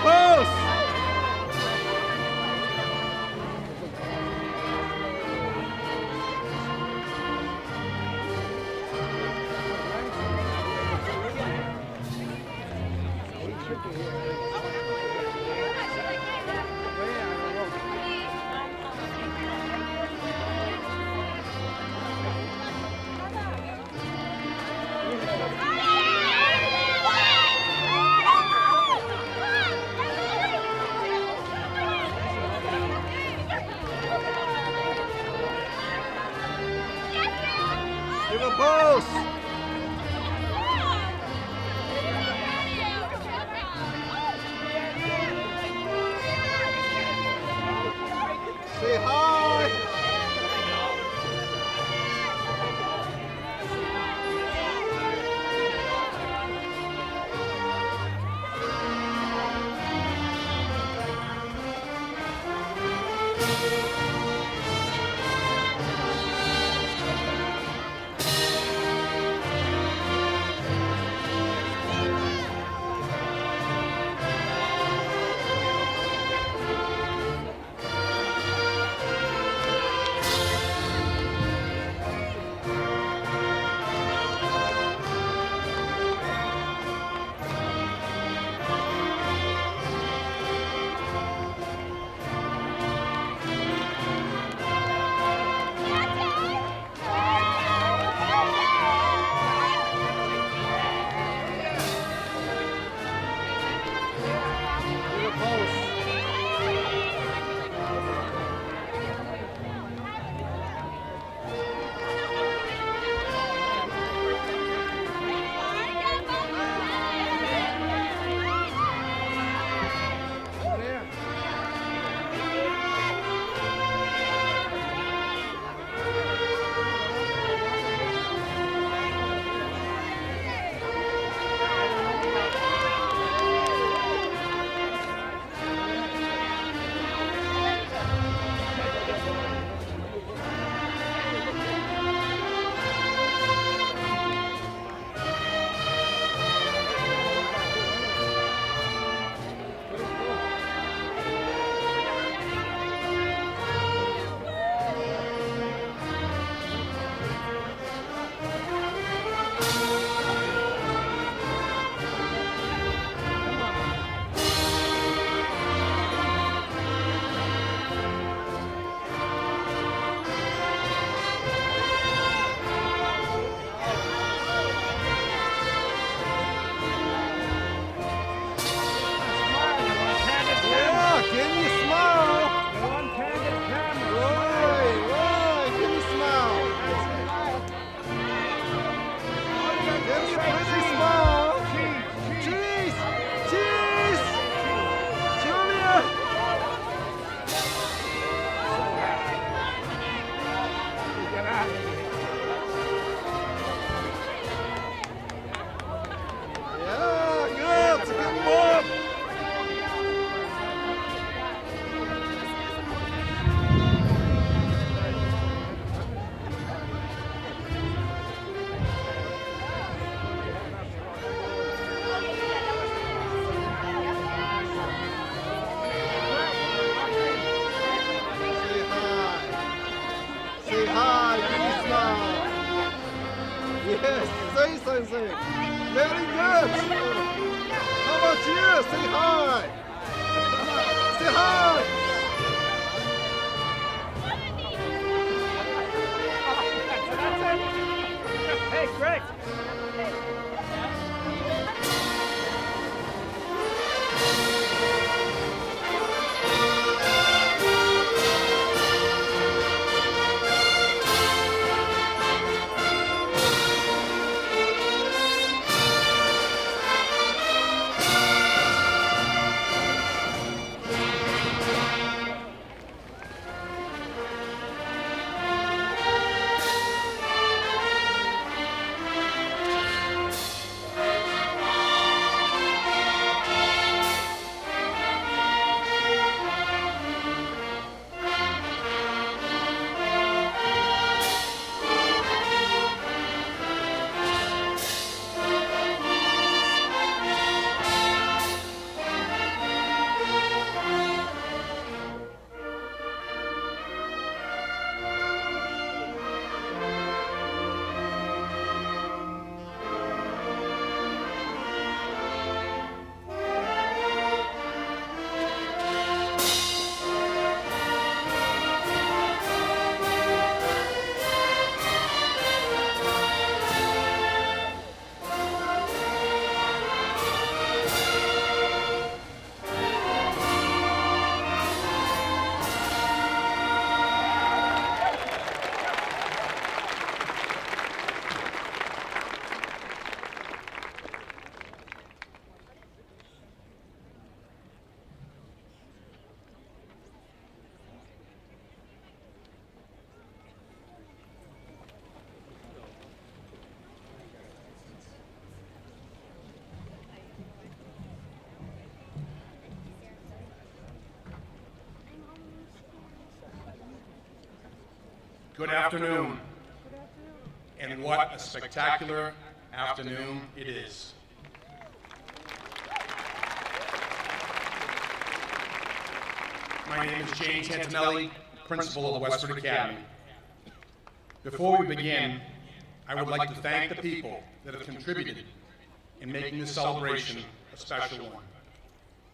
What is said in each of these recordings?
post! To the post! Say hi! Yes, say something. Very good. How about you? Say hi. Say hi. Hey, Greg. Good afternoon. And what a spectacular afternoon it is. My name is James Antonelli, principal of the Westford Academy. Before we begin, I would like to thank the people that have contributed in making this celebration a special one.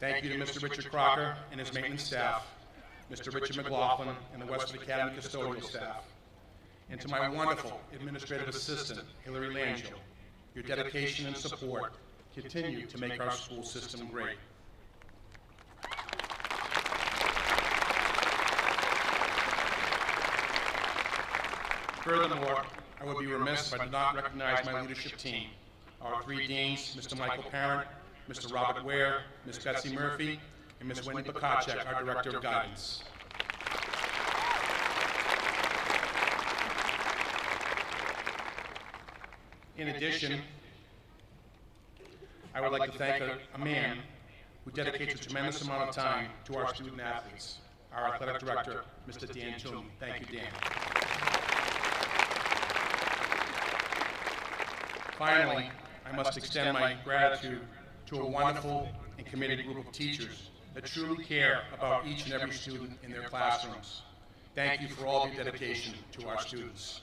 Thank you to Mr. Richard Crocker and his maintenance staff, Mr. Richard McLaughlin and the Westford Academy custodial staff, and to my wonderful administrative assistant, Hillary Langell. Your dedication and support continue to make our school system great. Furthermore, I would be remiss if I did not recognize my leadership team, our three deans, Mr. Michael Parent, Mr. Robert Ware, Ms. Betsy Murphy, and Ms. Wendy Bukacek, our Director of Guidance. In addition, I would like to thank a man who dedicates a tremendous amount of time to our student athletes, our Athletic Director, Mr. Dan Toomey. Thank you, Dan. Finally, I must extend my gratitude to a wonderful and committed group of teachers that truly care about each and every student in their classrooms. Thank you for all your dedication to our students.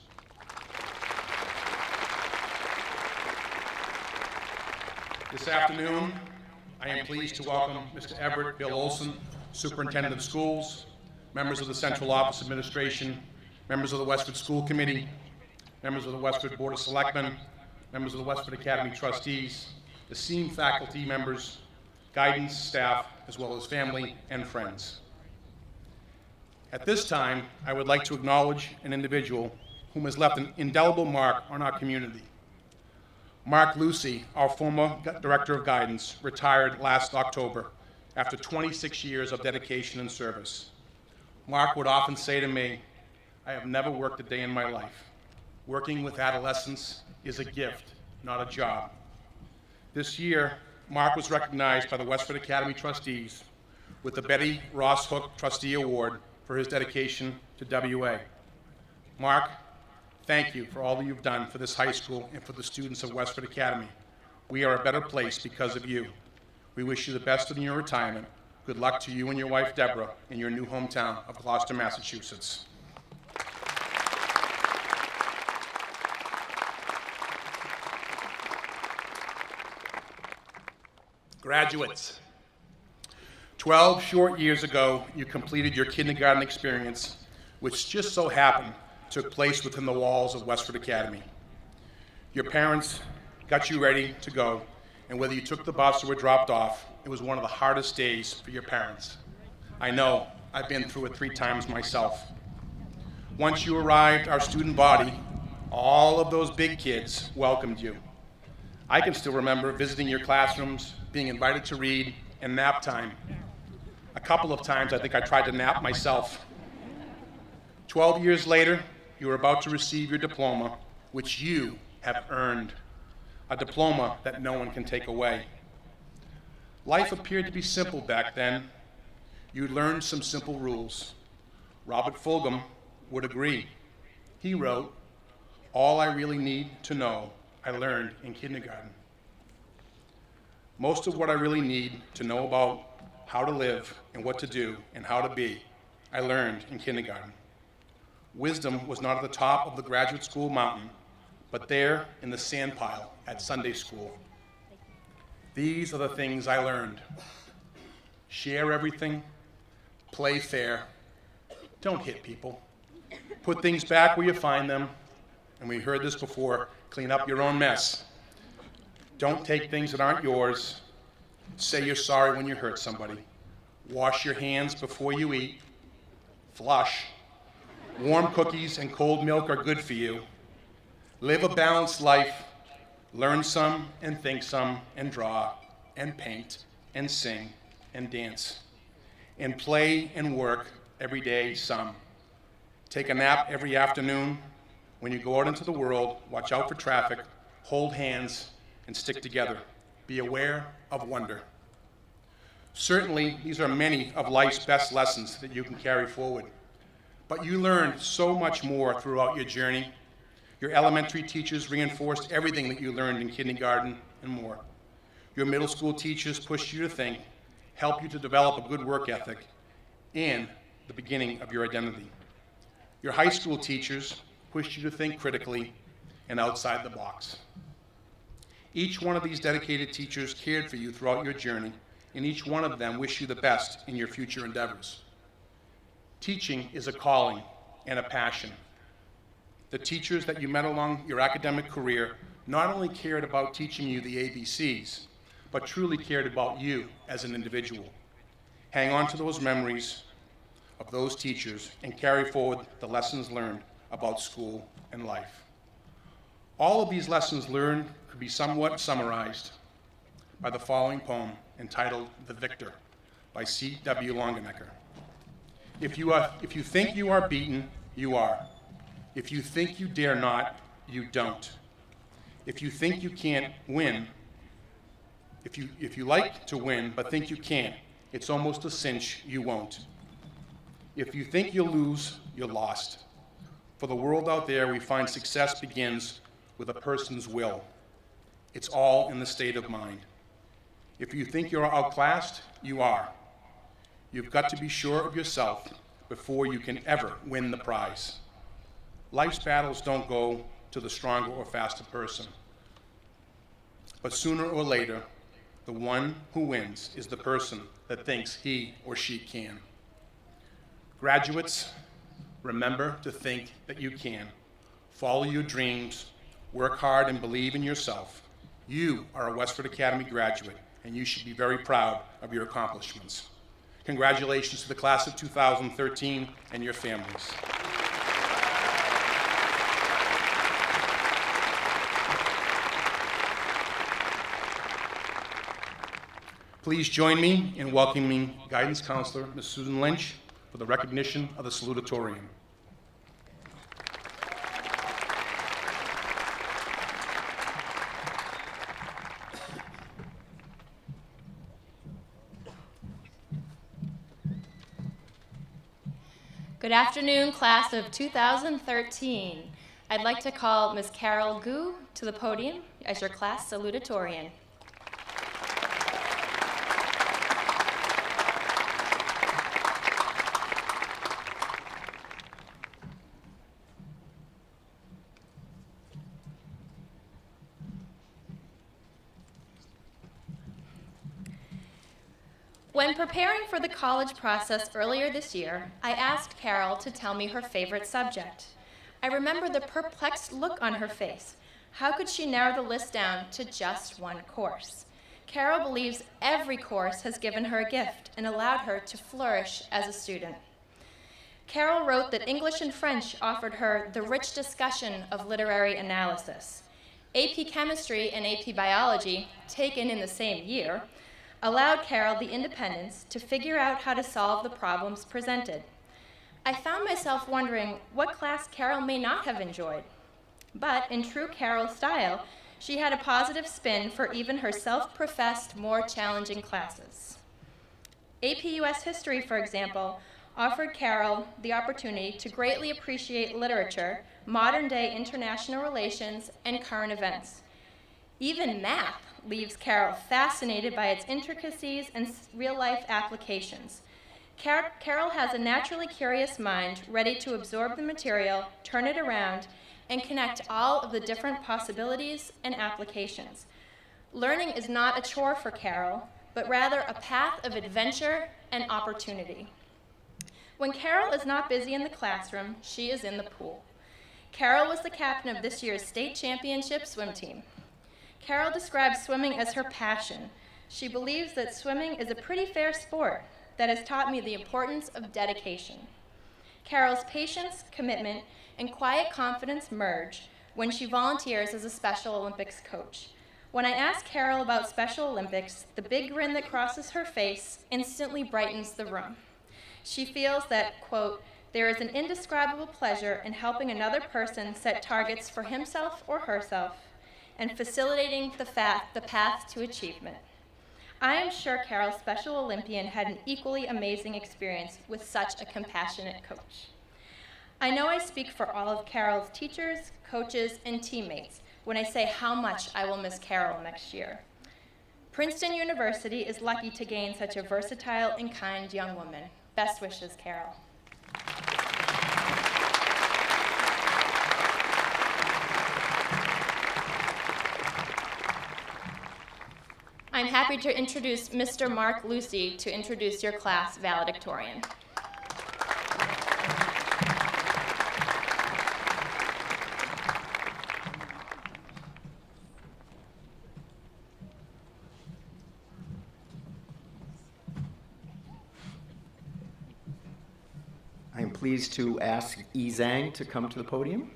This afternoon, I am pleased to welcome Mr. Everett Bill Olson, Superintendent of Schools, members of the Central Office Administration, members of the Westford School Committee, members of the Westford Board of Selectmen, members of the Westford Academy trustees, esteemed faculty members, guidance staff, as well as family and friends. At this time, I would like to acknowledge an individual whom has left an indelible mark on our community. Mark Lucy, our former Director of Guidance, retired last October after 26 years of dedication and service. Mark would often say to me, "I have never worked a day in my life. Working with adolescents is a gift, not a job." This year, Mark was recognized by the Westford Academy trustees with the Betty Ross Hook Trustee Award for his dedication to WA. Mark, thank you for all that you've done for this high school and for the students of Westford Academy. We are a better place because of you. We wish you the best in your retirement. Good luck to you and your wife, Deborah, in your new hometown of Gloucester, Massachusetts. Graduates, 12 short years ago, you completed your kindergarten experience, which just so happened took place within the walls of Westford Academy. Your parents got you ready to go, and whether you took the bus or were dropped off, it was one of the hardest days for your parents. I know, I've been through it 3 times myself. Once you arrived, our student body, all of those big kids, welcomed you. I can still remember visiting your classrooms, being invited to read, and nap time. A couple of times I think I tried to nap myself. 12 years later, you are about to receive your diploma, which you have earned. A diploma that no one can take away. Life appeared to be simple back then. You learned some simple rules. Robert Fulgham would agree. He wrote, "All I really need to know, I learned in kindergarten." Most of what I really need to know about how to live and what to do and how to be, I learned in kindergarten. Wisdom was not at the top of the graduate school mountain, but there in the sand pile at Sunday school. These are the things I learned. Share everything, play fair, don't hit people, put things back where you find them, and we heard this before, clean up your own mess. Don't take things that aren't yours. Say you're sorry when you hurt somebody. Wash your hands before you eat. Flush. Warm cookies and cold milk are good for you. Live a balanced life. Learn some and think some and draw and paint and sing and dance. And play and work every day some. Take a nap every afternoon. When you go out into the world, watch out for traffic, hold hands, and stick together. Be aware of wonder. Certainly, these are many of life's best lessons that you can carry forward. But you learned so much more throughout your journey. Your elementary teachers reinforced everything that you learned in kindergarten and more. Your middle school teachers pushed you to think, helped you to develop a good work ethic, and the beginning of your identity. Your high school teachers pushed you to think critically and outside the box. Each one of these dedicated teachers cared for you throughout your journey, and each one of them wished you the best in your future endeavors. Teaching is a calling and a passion. The teachers that you met along your academic career not only cared about teaching you the ABCs, but truly cared about you as an individual. Hang on to those memories of those teachers and carry forward the lessons learned about school and life. All of these lessons learned could be somewhat summarized by the following poem entitled The Victor by C.W. Longenecker. If you think you are beaten, you are. If you think you dare not, you don't. If you think you can't win, if you like to win but think you can't, it's almost a cinch you won't. If you think you'll lose, you're lost. For the world out there, we find success begins with a person's will. It's all in the state of mind. If you think you're outclassed, you are. You've got to be sure of yourself before you can ever win the prize. Life's battles don't go to the stronger or faster person. But sooner or later, the one who wins is the person that thinks he or she can. Graduates, remember to think that you can. Follow your dreams, work hard, and believe in yourself. You are a Westford Academy graduate, and you should be very proud of your accomplishments. Congratulations to the class of 2013 and your families. Please join me in welcoming Guidance Counselor Ms. Susan Lynch for the recognition of the Salutatorian. Good afternoon, class of 2013. I'd like to call Ms. Carol Gu to the podium as your class salutatorian. When preparing for the college process earlier this year, I asked Carol to tell me her favorite subject. I remember the perplexed look on her face. How could she narrow the list down to just one course? Carol believes every course has given her a gift and allowed her to flourish as a student. Carol wrote that English and French offered her the rich discussion of literary analysis. AP Chemistry and AP Biology, taken in the same year, allowed Carol the independence to figure out how to solve the problems presented. I found myself wondering what class Carol may not have enjoyed. But in true Carol style, she had a positive spin for even her self-professed, more challenging classes. AP US History, for example, offered Carol the opportunity to greatly appreciate literature, modern-day international relations, and current events. Even math leaves Carol fascinated by its intricacies and real-life applications. Carol has a naturally curious mind, ready to absorb the material, turn it around, and connect all of the different possibilities and applications. Learning is not a chore for Carol, but rather a path of adventure and opportunity. When Carol is not busy in the classroom, she is in the pool. Carol was the captain of this year's state championship swim team. Carol describes swimming as her passion. She believes that swimming is a pretty fair sport that has taught me the importance of dedication. Carol's patience, commitment, and quiet confidence merge when she volunteers as a Special Olympics coach. When I ask Carol about Special Olympics, the big grin that crosses her face instantly brightens the room. She feels that, quote, there is an indescribable pleasure in helping another person set targets for himself or herself and facilitating the path to achievement. I am sure Carol's Special Olympian had an equally amazing experience with such a compassionate coach. I know I speak for all of Carol's teachers, coaches, and teammates when I say how much I will miss Carol next year. Princeton University is lucky to gain such a versatile and kind young woman. Best wishes, Carol. I'm happy to introduce Mr. Mark Lucy to introduce your class valedictorian. I am pleased to ask E. Zhang to come to the podium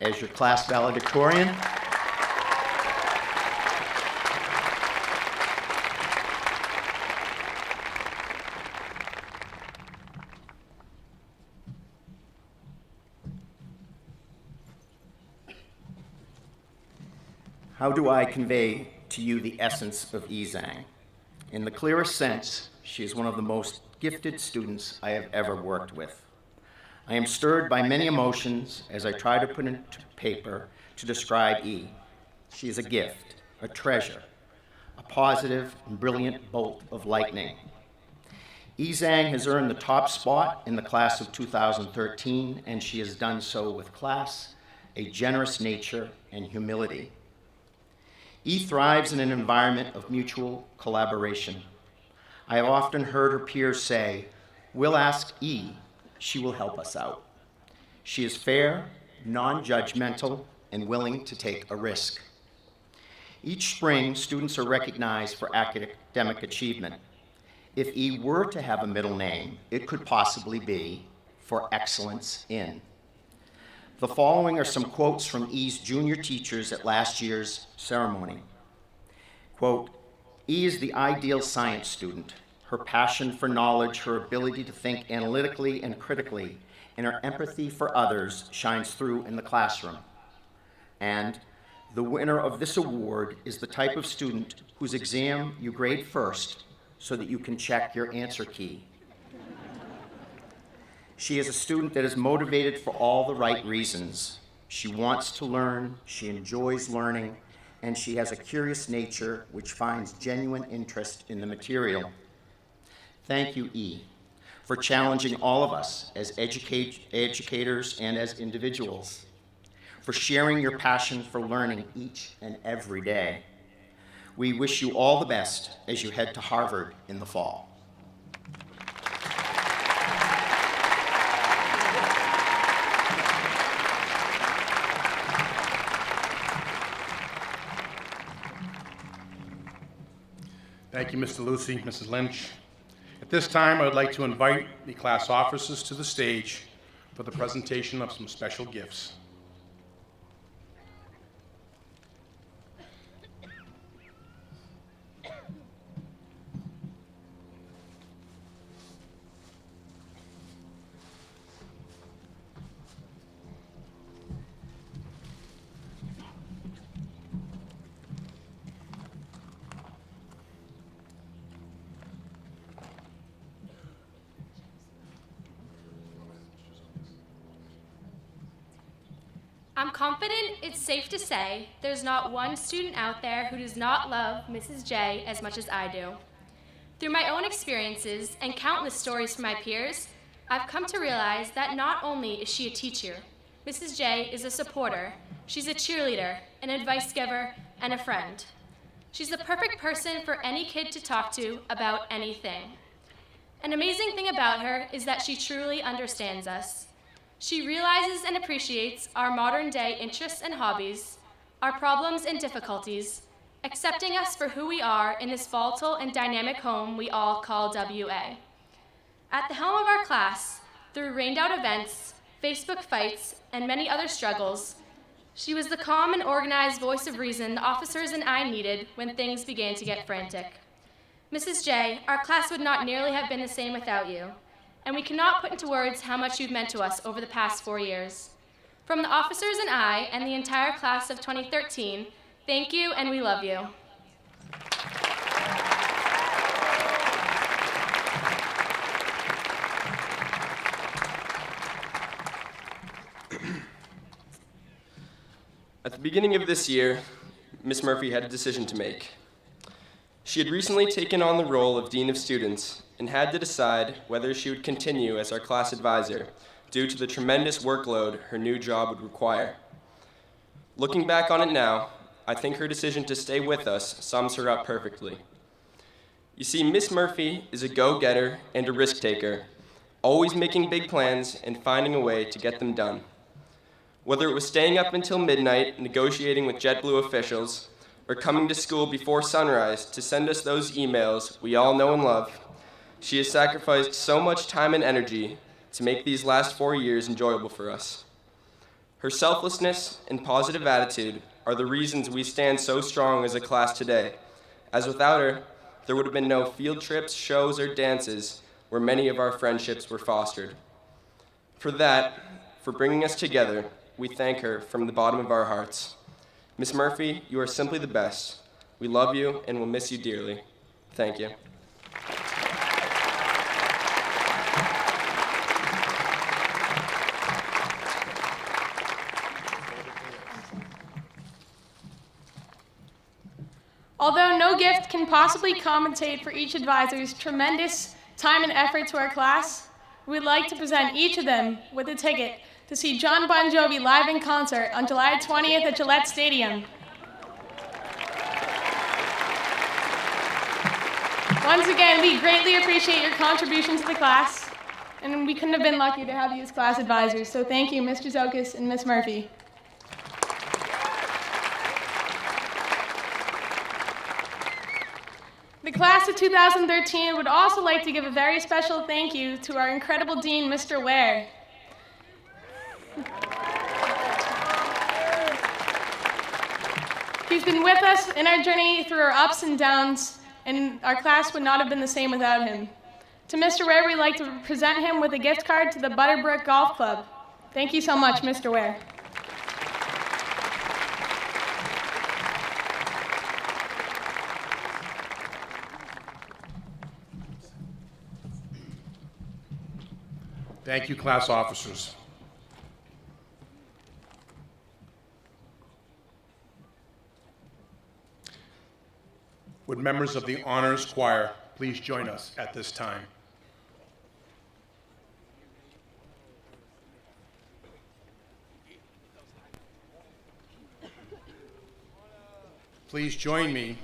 as your class valedictorian. How do I convey to you the essence of E. Zhang? In the clearest sense, she is one of the most gifted students I have ever worked with. I am stirred by many emotions as I try to put into paper to describe E. She is a gift, a treasure, a positive and brilliant bolt of lightning. E. Zhang has earned the top spot in the class of 2013, and she has done so with class, a generous nature, and humility. E. thrives in an environment of mutual collaboration. I have often heard her peers say, "We'll ask E, she will help us out." She is fair, non-judgmental, and willing to take a risk. Each spring, students are recognized for academic achievement. If E were to have a middle name, it could possibly be for excellence in. The following are some quotes from E's junior teachers at last year's ceremony. Quote, "E is the ideal science student. Her passion for knowledge, her ability to think analytically and critically, and her empathy for others shines through in the classroom. And the winner of this award is the type of student whose exam you grade first so that you can check your answer key. She is a student that is motivated for all the right reasons. She wants to learn, she enjoys learning, and she has a curious nature which finds genuine interest in the material. Thank you, E, for challenging all of us as educators and as individuals, for sharing your passion for learning each and every day. We wish you all the best as you head to Harvard in the fall." Thank you, Mr. Lucy, Mrs. Lynch. At this time, I would like to invite the class officers to the stage for the presentation of some special gifts. I'm confident it's safe to say there's not one student out there who does not love Mrs. J as much as I do. Through my own experiences and countless stories from my peers, I've come to realize that not only is she a teacher, Mrs. J is a supporter, she's a cheerleader, an advice giver, and a friend. She's the perfect person for any kid to talk to about anything. An amazing thing about her is that she truly understands us. She realizes and appreciates our modern-day interests and hobbies, our problems and difficulties, accepting us for who we are in this volatile and dynamic home we all call WA. At the helm of our class, through rained-out events, Facebook fights, and many other struggles, she was the calm and organized voice of reason the officers and I needed when things began to get frantic. Mrs. J, our class would not nearly have been the same without you, and we cannot put into words how much you've meant to us over the past 4 years. From the officers and I, and the entire class of 2013, thank you and we love you. At the beginning of this year, Miss Murphy had a decision to make. She had recently taken on the role of Dean of Students and had to decide whether she would continue as our class advisor due to the tremendous workload her new job would require. Looking back on it now, I think her decision to stay with us sums her up perfectly. You see, Miss Murphy is a go-getter and a risk-taker, always making big plans and finding a way to get them done. Whether it was staying up until midnight negotiating with JetBlue officials, or coming to school before sunrise to send us those emails we all know and love, she has sacrificed so much time and energy to make these last 4 years enjoyable for us. Her selflessness and positive attitude are the reasons we stand so strong as a class today, as without her, there would have been no field trips, shows, or dances where many of our friendships were fostered. For that, for bringing us together, we thank her from the bottom of our hearts. Miss Murphy, you are simply the best. We love you and will miss you dearly. Thank you. Although no gift can possibly compensate for each advisor's tremendous time and effort to our class, we'd like to present each of them with a ticket to see John Bon Jovi live in concert on July 20th at Gillette Stadium. Once again, we greatly appreciate your contribution to the class, and we couldn't have been luckier to have you as class advisors, so thank you, Mr. Zokas and Ms. Murphy. The class of 2013 would also like to give a very special thank you to our incredible dean, Mr. Ware. He's been with us in our journey through our ups and downs, and our class would not have been the same without him. To Mr. Ware, we'd like to present him with a gift card to the Butterbrook Golf Club. Thank you so much, Mr. Ware. Thank you, class officers. Would members of the Honors Choir please join us at this time? Please join me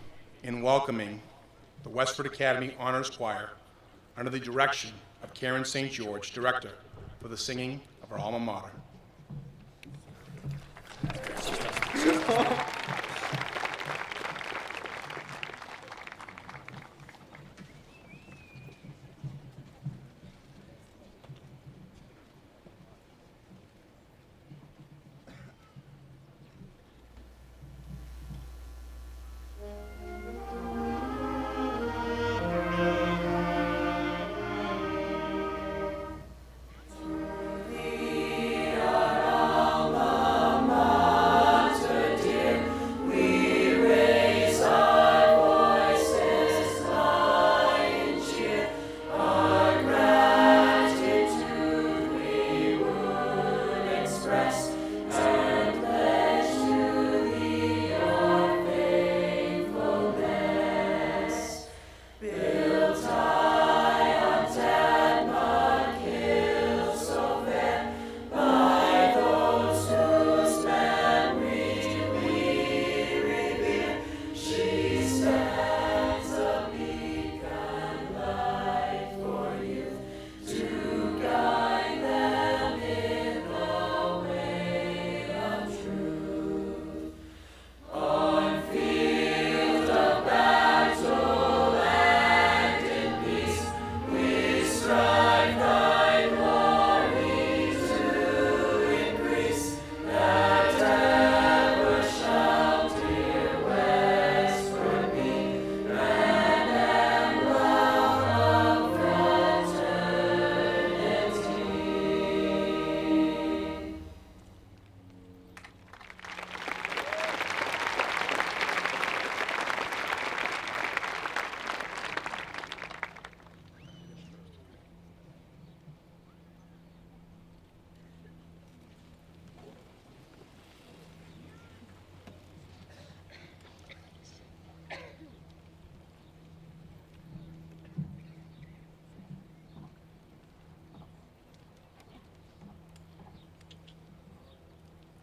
in welcoming the Westford Academy Honors Choir under the direction of Karen St. George, Director for the singing of our alma mater. Dear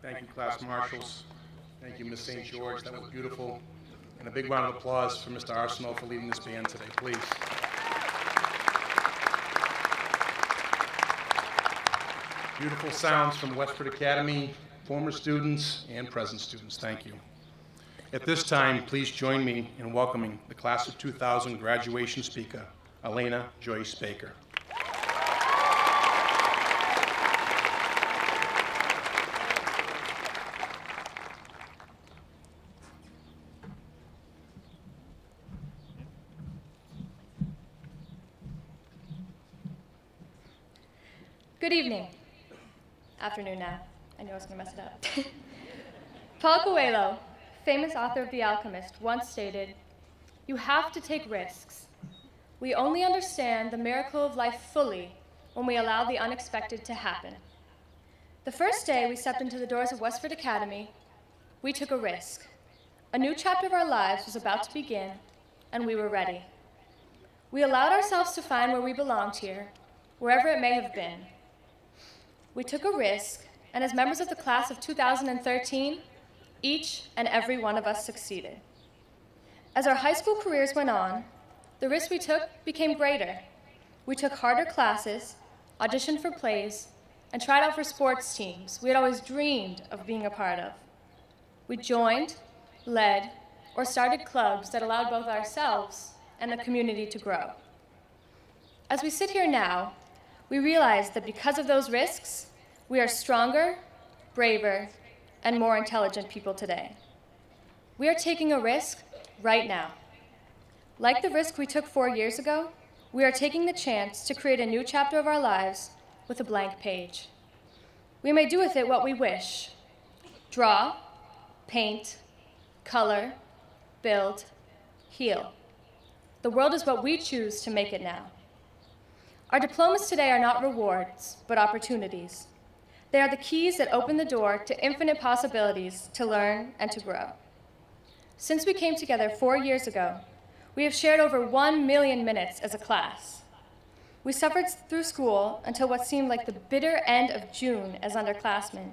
Thank you, class marshals. Thank you, Ms. St. George. That was beautiful. And a big round of applause for Mr. Arsenault for leading this band today, please. Beautiful sounds from Westford Academy, former students and present students. Thank you. At this time, please join me in welcoming the class of 2000 graduation speaker, Elena Joyce Baker. Good evening. Afternoon now. I know I was going to mess it up. Paul Coelho, famous author of The Alchemist, once stated, "You have to take risks. We only understand the miracle of life fully when we allow the unexpected to happen." The first day we stepped into the doors of Westford Academy, we took a risk. A new chapter of our lives was about to begin, and we were ready. We allowed ourselves to find where we belonged here, wherever it may have been. We took a risk, and as members of the class of 2013, each and every one of us succeeded. As our high school careers went on, the risks we took became greater. We took harder classes, auditioned for plays, and tried out for sports teams we had always dreamed of being a part of. We joined, led, or started clubs that allowed both ourselves and the community to grow. As we sit here now, we realize that because of those risks, we are stronger, braver, and more intelligent people today. We are taking a risk right now. Like the risk we took 4 years ago, we are taking the chance to create a new chapter of our lives with a blank page. We may do with it what we wish: draw, paint, color, build, heal. The world is what we choose to make it now. Our diplomas today are not rewards, but opportunities. They are the keys that open the door to infinite possibilities to learn and to grow. Since we came together 4 years ago, we have shared over 1 million minutes as a class. We suffered through school until what seemed like the bitter end of June as underclassmen,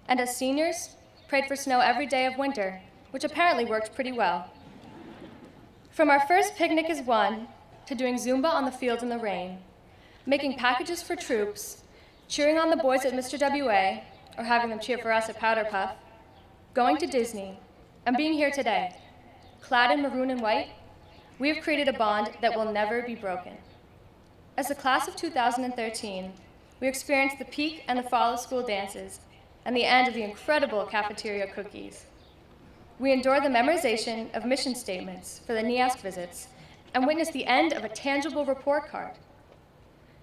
and as seniors, prayed for snow every day of winter, which apparently worked pretty well. From our first picnic as one, to doing Zumba on the field in the rain, making packages for troops, cheering on the boys at Mr. WA, or having them cheer for us at Powder Puff, going to Disney, and being here today, clad in maroon and white, we have created a bond that will never be broken. As the class of 2013, we experienced the peak and the fall of school dances, and the end of the incredible cafeteria cookies. We endured the memorization of mission statements for the NEASC visits, and witnessed the end of a tangible report card.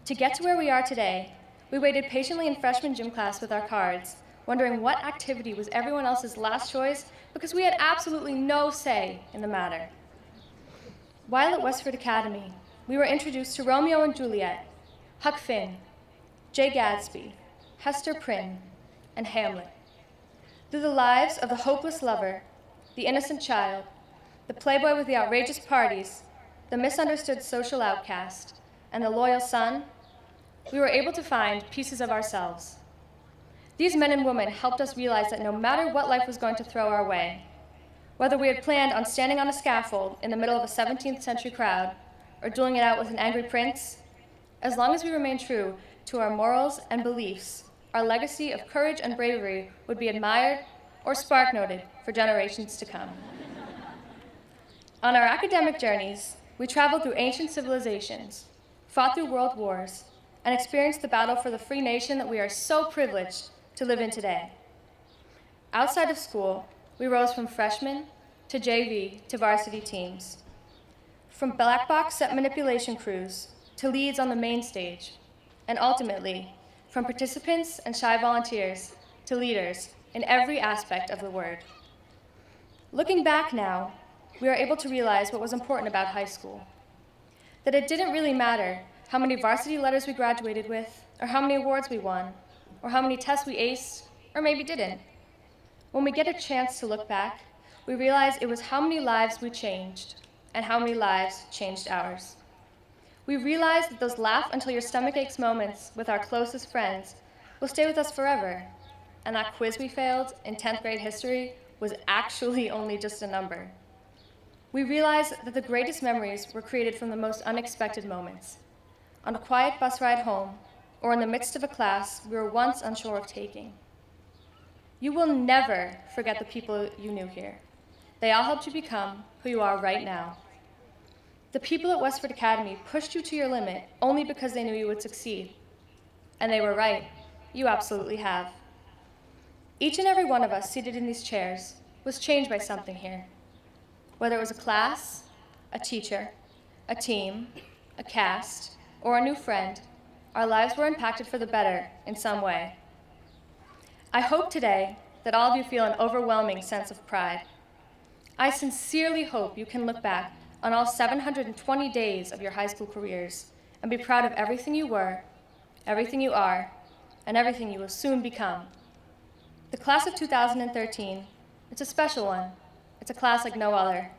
To get to where we are today, we waited patiently in freshman gym class with our cards, wondering what activity was everyone else's last choice because we had absolutely no say in the matter. While at Westford Academy, we were introduced to Romeo and Juliet, Huck Finn, Jay Gadsby, Hester Prynne, and Hamlet. Through the lives of the hopeless lover, the innocent child, the playboy with the outrageous parties, the misunderstood social outcast, and the loyal son, we were able to find pieces of ourselves. These men and women helped us realize that no matter what life was going to throw our way, whether we had planned on standing on a scaffold in the middle of a 17th century crowd or dueling it out with an angry prince, as long as we remained true to our morals and beliefs, our legacy of courage and bravery would be admired or spark-noted for generations to come. On our academic journeys, we traveled through ancient civilizations, fought through world wars, and experienced the battle for the free nation that we are so privileged to live in today. Outside of school, we rose from freshmen to JV to varsity teams, from black box set manipulation crews to leads on the main stage, and ultimately, from participants and shy volunteers to leaders in every aspect of the word. Looking back now, we are able to realize what was important about high school, that it didn't really matter how many varsity letters we graduated with, or how many awards we won, or how many tests we aced, or maybe didn't. When we get a chance to look back, we realize it was how many lives we changed, and how many lives changed ours. We realize that those laugh until your stomach aches moments with our closest friends will stay with us forever, and that quiz we failed in 10th grade history was actually only just a number. We realized that the greatest memories were created from the most unexpected moments. On a quiet bus ride home, or in the midst of a class we were once unsure of taking. You will never forget the people you knew here. They all helped you become who you are right now. The people at Westford Academy pushed you to your limit only because they knew you would succeed. And they were right. You absolutely have. Each and every one of us seated in these chairs was changed by something here. Whether it was a class, a teacher, a team, a cast, or a new friend, our lives were impacted for the better in some way. I hope today that all of you feel an overwhelming sense of pride. I sincerely hope you can look back on all 720 days of your high school careers and be proud of everything you were, everything you are, and everything you will soon become. The class of 2013, it's a special one. It's a class like no other.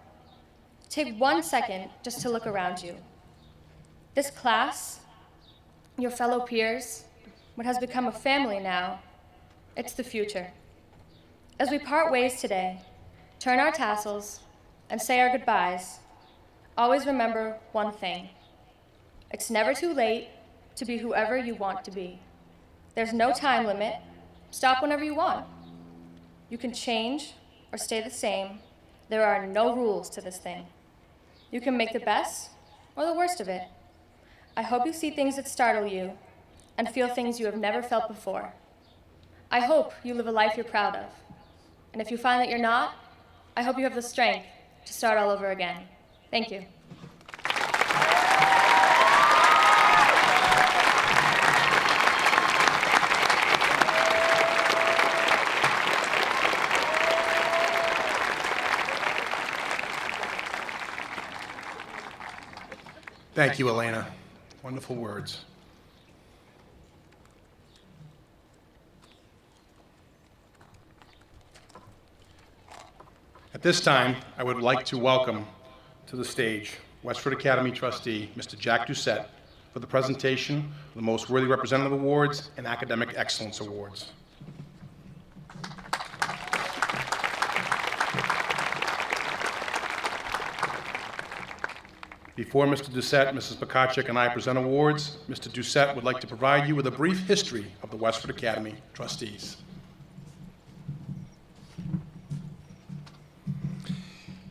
Take 1 second just to look around you. This class, your fellow peers, what has become a family now, it's the future. As we part ways today, turn our tassels, and say our goodbyes, always remember one thing. It's never too late to be whoever you want to be. There's no time limit. Stop whenever you want. You can change or stay the same. There are no rules to this thing. You can make the best or the worst of it. I hope you see things that startle you and feel things you have never felt before. I hope you live a life you're proud of. And if you find that you're not, I hope you have the strength to start all over again. Thank you. Thank you, Elena. Wonderful words. At this time, I would like to welcome to the stage Westford Academy trustee, Mr. Jack Doucette, for the presentation of the Most Worthy Representative Awards and Academic Excellence Awards. Before Mr. Doucette, Mrs. Bakachik, and I present awards, Mr. Doucette would like to provide you with a brief history of the Westford Academy trustees.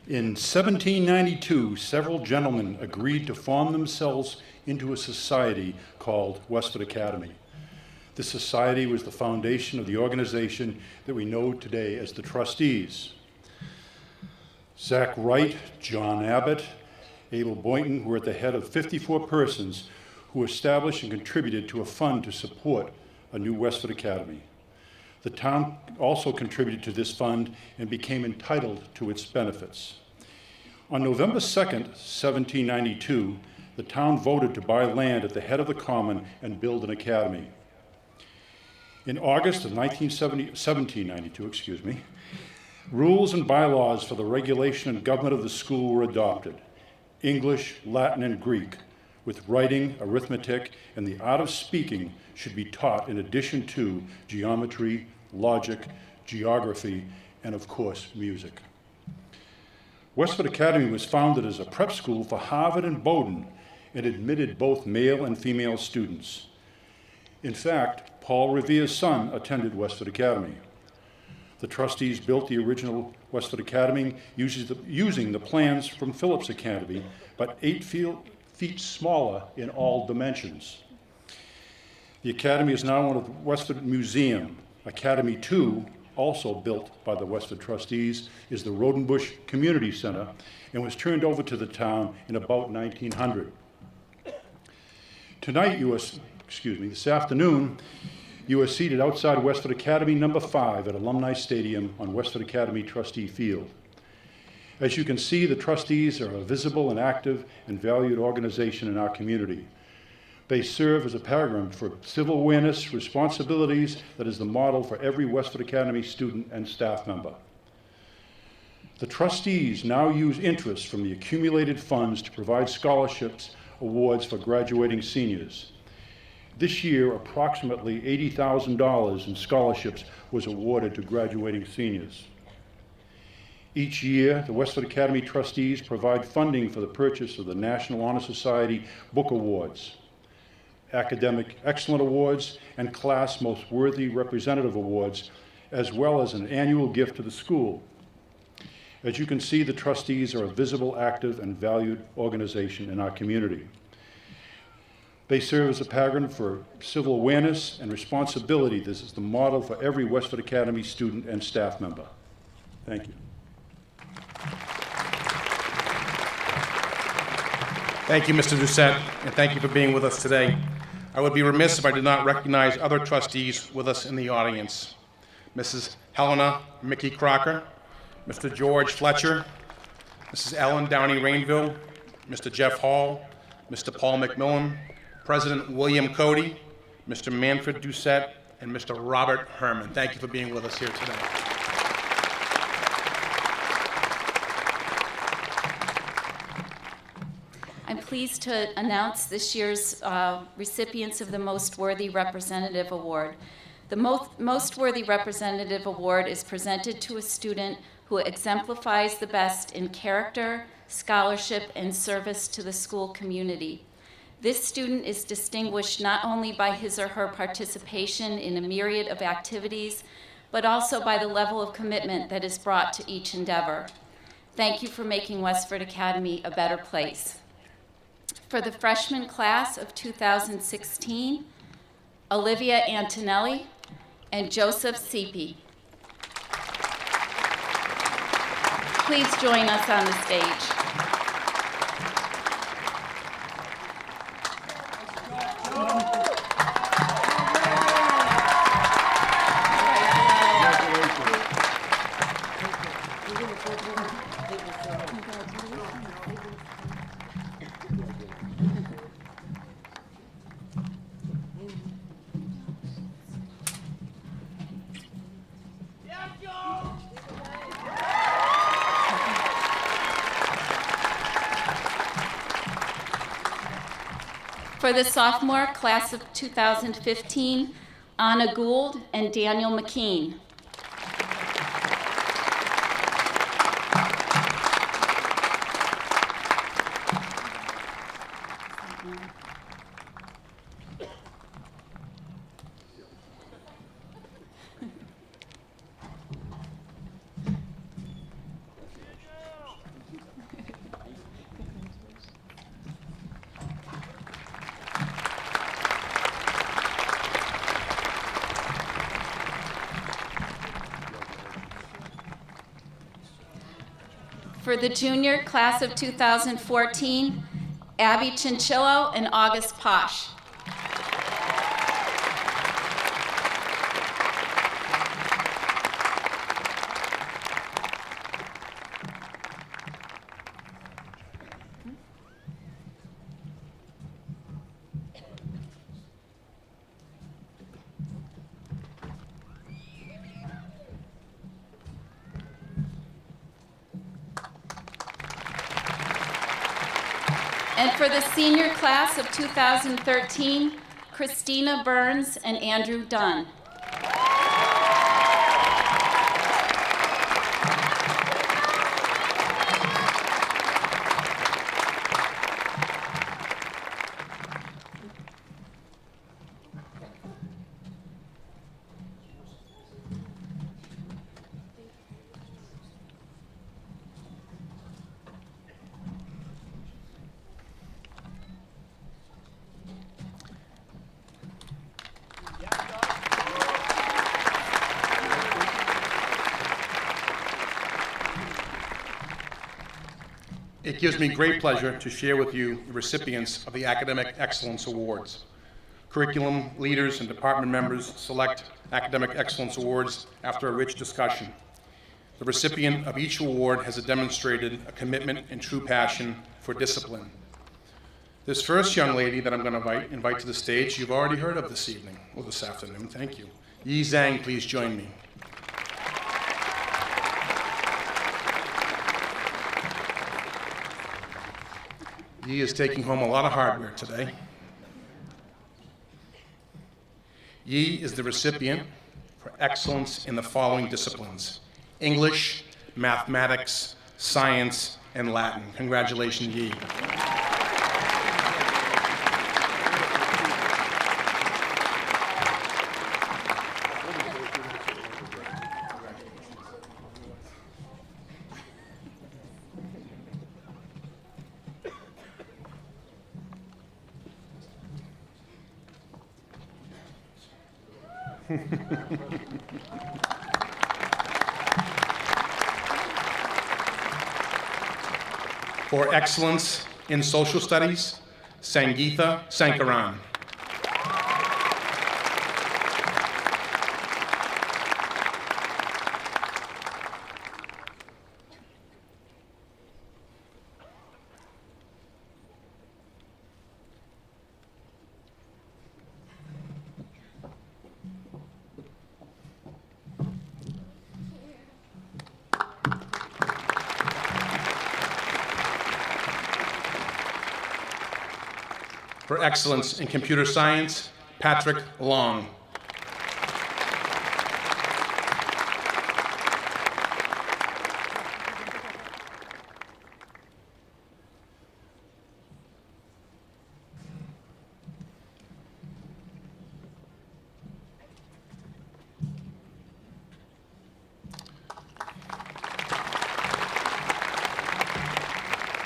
In 1792, several gentlemen agreed to form themselves into a society called Westford Academy. This society was the foundation of the organization that we know today as the Trustees. Zach Wright, John Abbott, Abel Boynton were at the head of 54 persons who established and contributed to a fund to support a new Westford Academy. The town also contributed to this fund and became entitled to its benefits. On November 2nd, 1792, the town voted to buy land at the head of the common and build an academy. In August of 1792, rules and bylaws for the regulation and government of the school were adopted. English, Latin, and Greek, with writing, arithmetic, and the art of speaking should be taught in addition to geometry, logic, geography, and of course, music. Westford Academy was founded as a prep school for Harvard and Bowdoin and admitted both male and female students. In fact, Paul Revere's son attended Westford Academy. The trustees built the original Westford Academy using the plans from Phillips Academy, but 8 feet smaller in all dimensions. The Academy is now one of the Westford Museum. Academy 2, also built by the Westford trustees, is the Rodenbush Community Center and was turned over to the town in about 1900. Tonight, this afternoon, you are seated outside Westford Academy number 5 at Alumni Stadium on Westford Academy Trustee Field. As you can see, the trustees are a visible and active and valued organization in our community. They serve as a paradigm for civil awareness, responsibilities that is the model for every Westford Academy student and staff member. The trustees now use interest from the accumulated funds to provide scholarships, awards for graduating seniors. This year, approximately $80,000 in scholarships was awarded to graduating seniors. Each year, the Westford Academy trustees provide funding for the purchase of the National Honor Society Book Awards, Academic Excellent Awards, and Class Most Worthy Representative Awards, as well as an annual gift to the school. As you can see, the trustees are a visible, active, and valued organization in our community. They serve as a paragon for civil awareness and responsibility. This is the model for every Westford Academy student and staff member. Thank you. Thank you, Mr. Doucette, and thank you for being with us today. I would be remiss if I did not recognize other trustees with us in the audience. Mrs. Helena Mickey Crocker, Mr. George Fletcher, Mrs. Ellen Downey Rainville, Mr. Jeff Hall, Mr. Paul McMillan, President William Cody, Mr. Manfred Doucette, and Mr. Robert Herman. Thank you for being with us here today. I'm pleased to announce this year's recipients of the Most Worthy Representative Award. The Most Worthy Representative Award is presented to a student who exemplifies the best in character, scholarship, and service to the school community. This student is distinguished not only by his or her participation in a myriad of activities, but also by the level of commitment that is brought to each endeavor. Thank you for making Westford Academy a better place. For the freshman class of 2016, Olivia Antonelli and Joseph Seepy. Please join us on the stage. For the sophomore class of 2015, Anna Gould and Daniel McKean. For the junior class of 2014, Abby Chinchillo and August Posh. And for the senior class of 2013, Christina Burns and Andrew Dunn. It gives me great pleasure to share with you the recipients of the Academic Excellence Awards. Curriculum leaders and department members select Academic Excellence Awards after a rich discussion. The recipient of each award has demonstrated a commitment and true passion for discipline. This first young lady that I'm going to invite to the stage, you've already heard of this evening, or this afternoon, thank you. Yi Zhang, please join me. Yi is taking home a lot of hardware today. Yi is the recipient for excellence in the following disciplines: English, mathematics, science, and Latin. Congratulations, Yi. For excellence in social studies, Sangeetha Sankaran. For excellence in computer science, Patrick Long.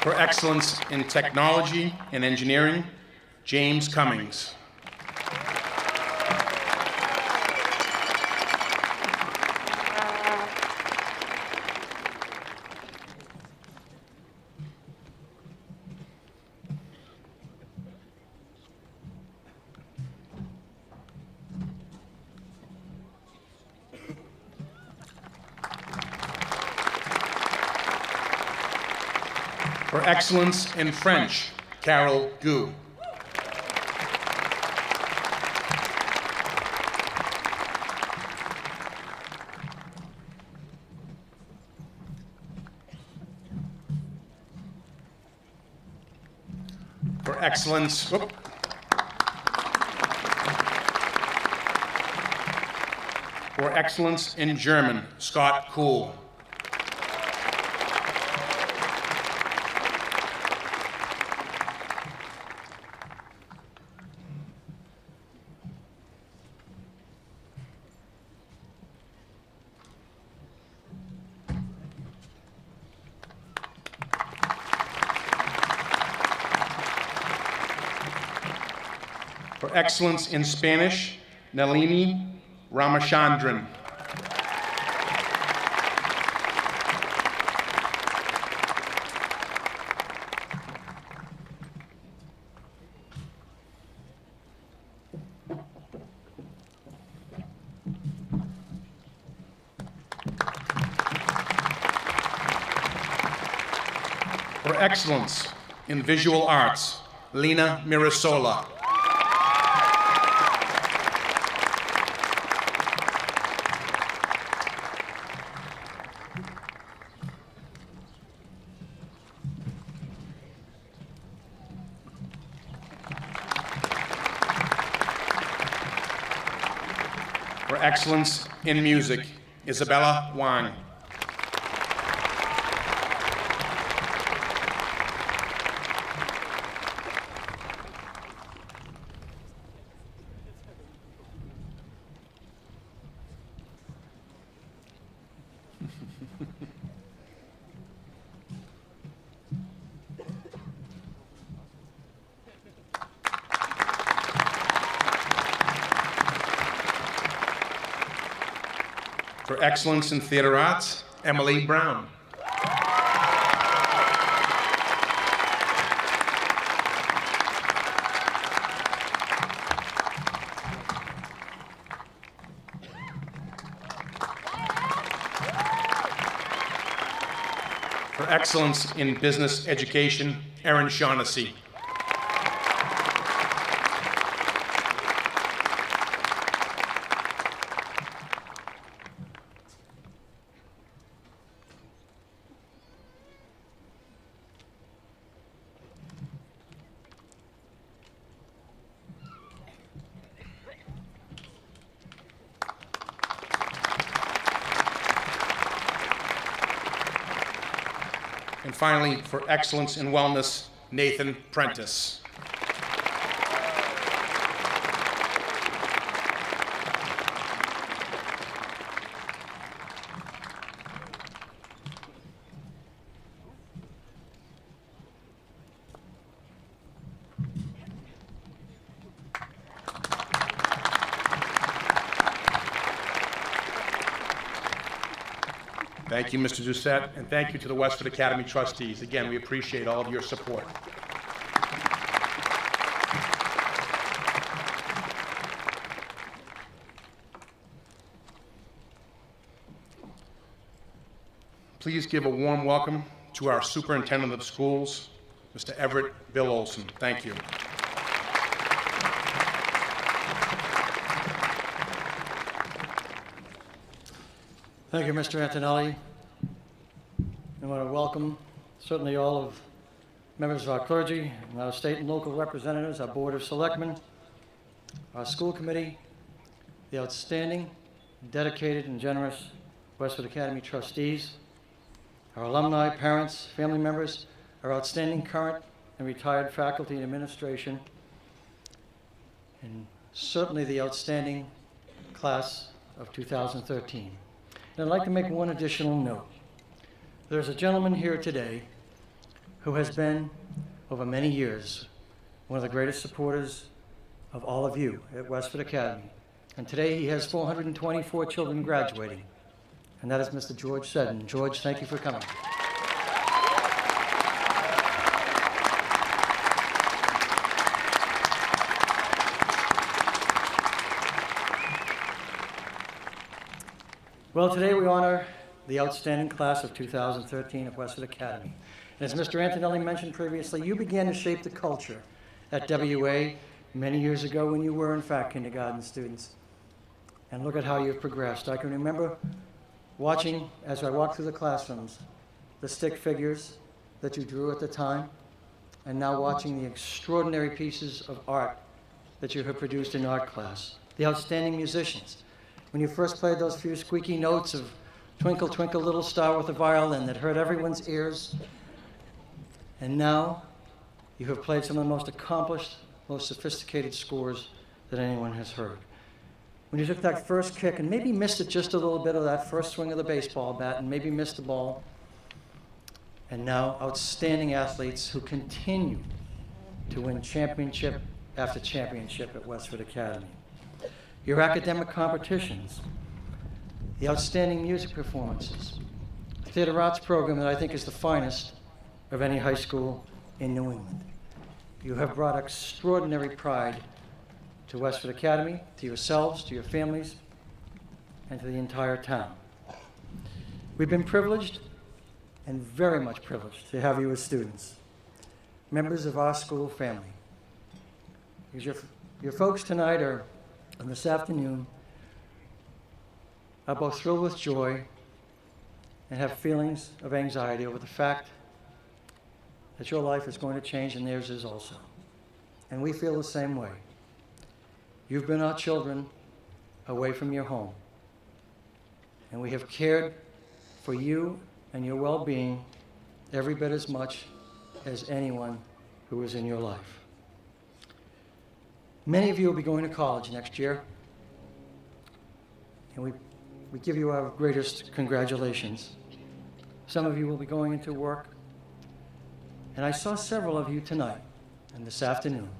For excellence in technology and engineering, James Cummings. For excellence in French, Carol Gu. For excellence, for excellence in German, Scott Kuhl. For excellence in Spanish, Nalini Ramachandran. For excellence in visual arts, Lena Mirasola. For excellence in music, Isabella Wang. For excellence in theater arts, Emily Brown. For excellence in business education, Erin Shaughnessy. And finally, for excellence in wellness, Nathan Prentice. Thank you, Mr. Doucette, and thank you to the Westford Academy trustees. Again, we appreciate all of your support. Please give a warm welcome to our Superintendent of Schools, Mr. Everett Bill Olson. Thank you. Thank you, Mr. Antonelli. I want to welcome certainly all of members of our clergy, and our state and local representatives, our Board of Selectmen, our school committee, the outstanding, dedicated, and generous Westford Academy trustees, our alumni, parents, family members, our outstanding current and retired faculty and administration, and certainly the outstanding class of 2013. And I'd like to make one additional note. There's a gentleman here today who has been, over many years, one of the greatest supporters of all of you at Westford Academy. And today he has 424 children graduating, and that is Mr. George Seddon. George, thank you for coming. Well, today we honor the outstanding class of 2013 at Westford Academy. And as Mr. Antonelli mentioned previously, you began to shape the culture at WA many years ago when you were, in fact, kindergarten students. And look at how you've progressed. I can remember watching, as I walked through the classrooms, the stick figures that you drew at the time, and now watching the extraordinary pieces of art that you have produced in art class. The outstanding musicians. When you first played those few squeaky notes of Twinkle, Twinkle, Little Star with a violin that hurt everyone's ears. And now you have played some of the most accomplished, most sophisticated scores that anyone has heard. When you took that first kick and maybe missed it just a little bit of that first swing of the baseball bat and maybe missed the ball. And now outstanding athletes who continue to win championship after championship at Westford Academy. Your academic competitions, the outstanding music performances, the theater arts program that I think is the finest of any high school in New England. You have brought extraordinary pride to Westford Academy, to yourselves, to your families, and to the entire town. We've been privileged, and very much privileged, to have you as students, members of our school family. Because your folks tonight are, and this afternoon, are both thrilled with joy and have feelings of anxiety over the fact that your life is going to change and theirs is also. And we feel the same way. You've been our children away from your home. And we have cared for you and your well-being every bit as much as anyone who is in your life. Many of you will be going to college next year, and we give you our greatest congratulations. Some of you will be going into work, and I saw several of you tonight and this afternoon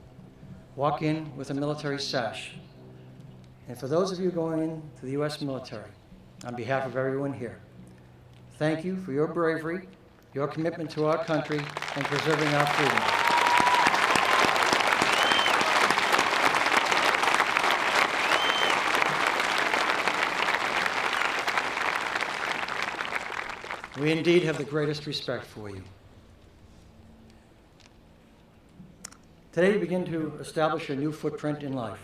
walk in with a military sash. And for those of you going into the U.S. military, on behalf of everyone here, thank you for your bravery, your commitment to our country, and preserving our freedom. We indeed have the greatest respect for you. Today we begin to establish a new footprint in life.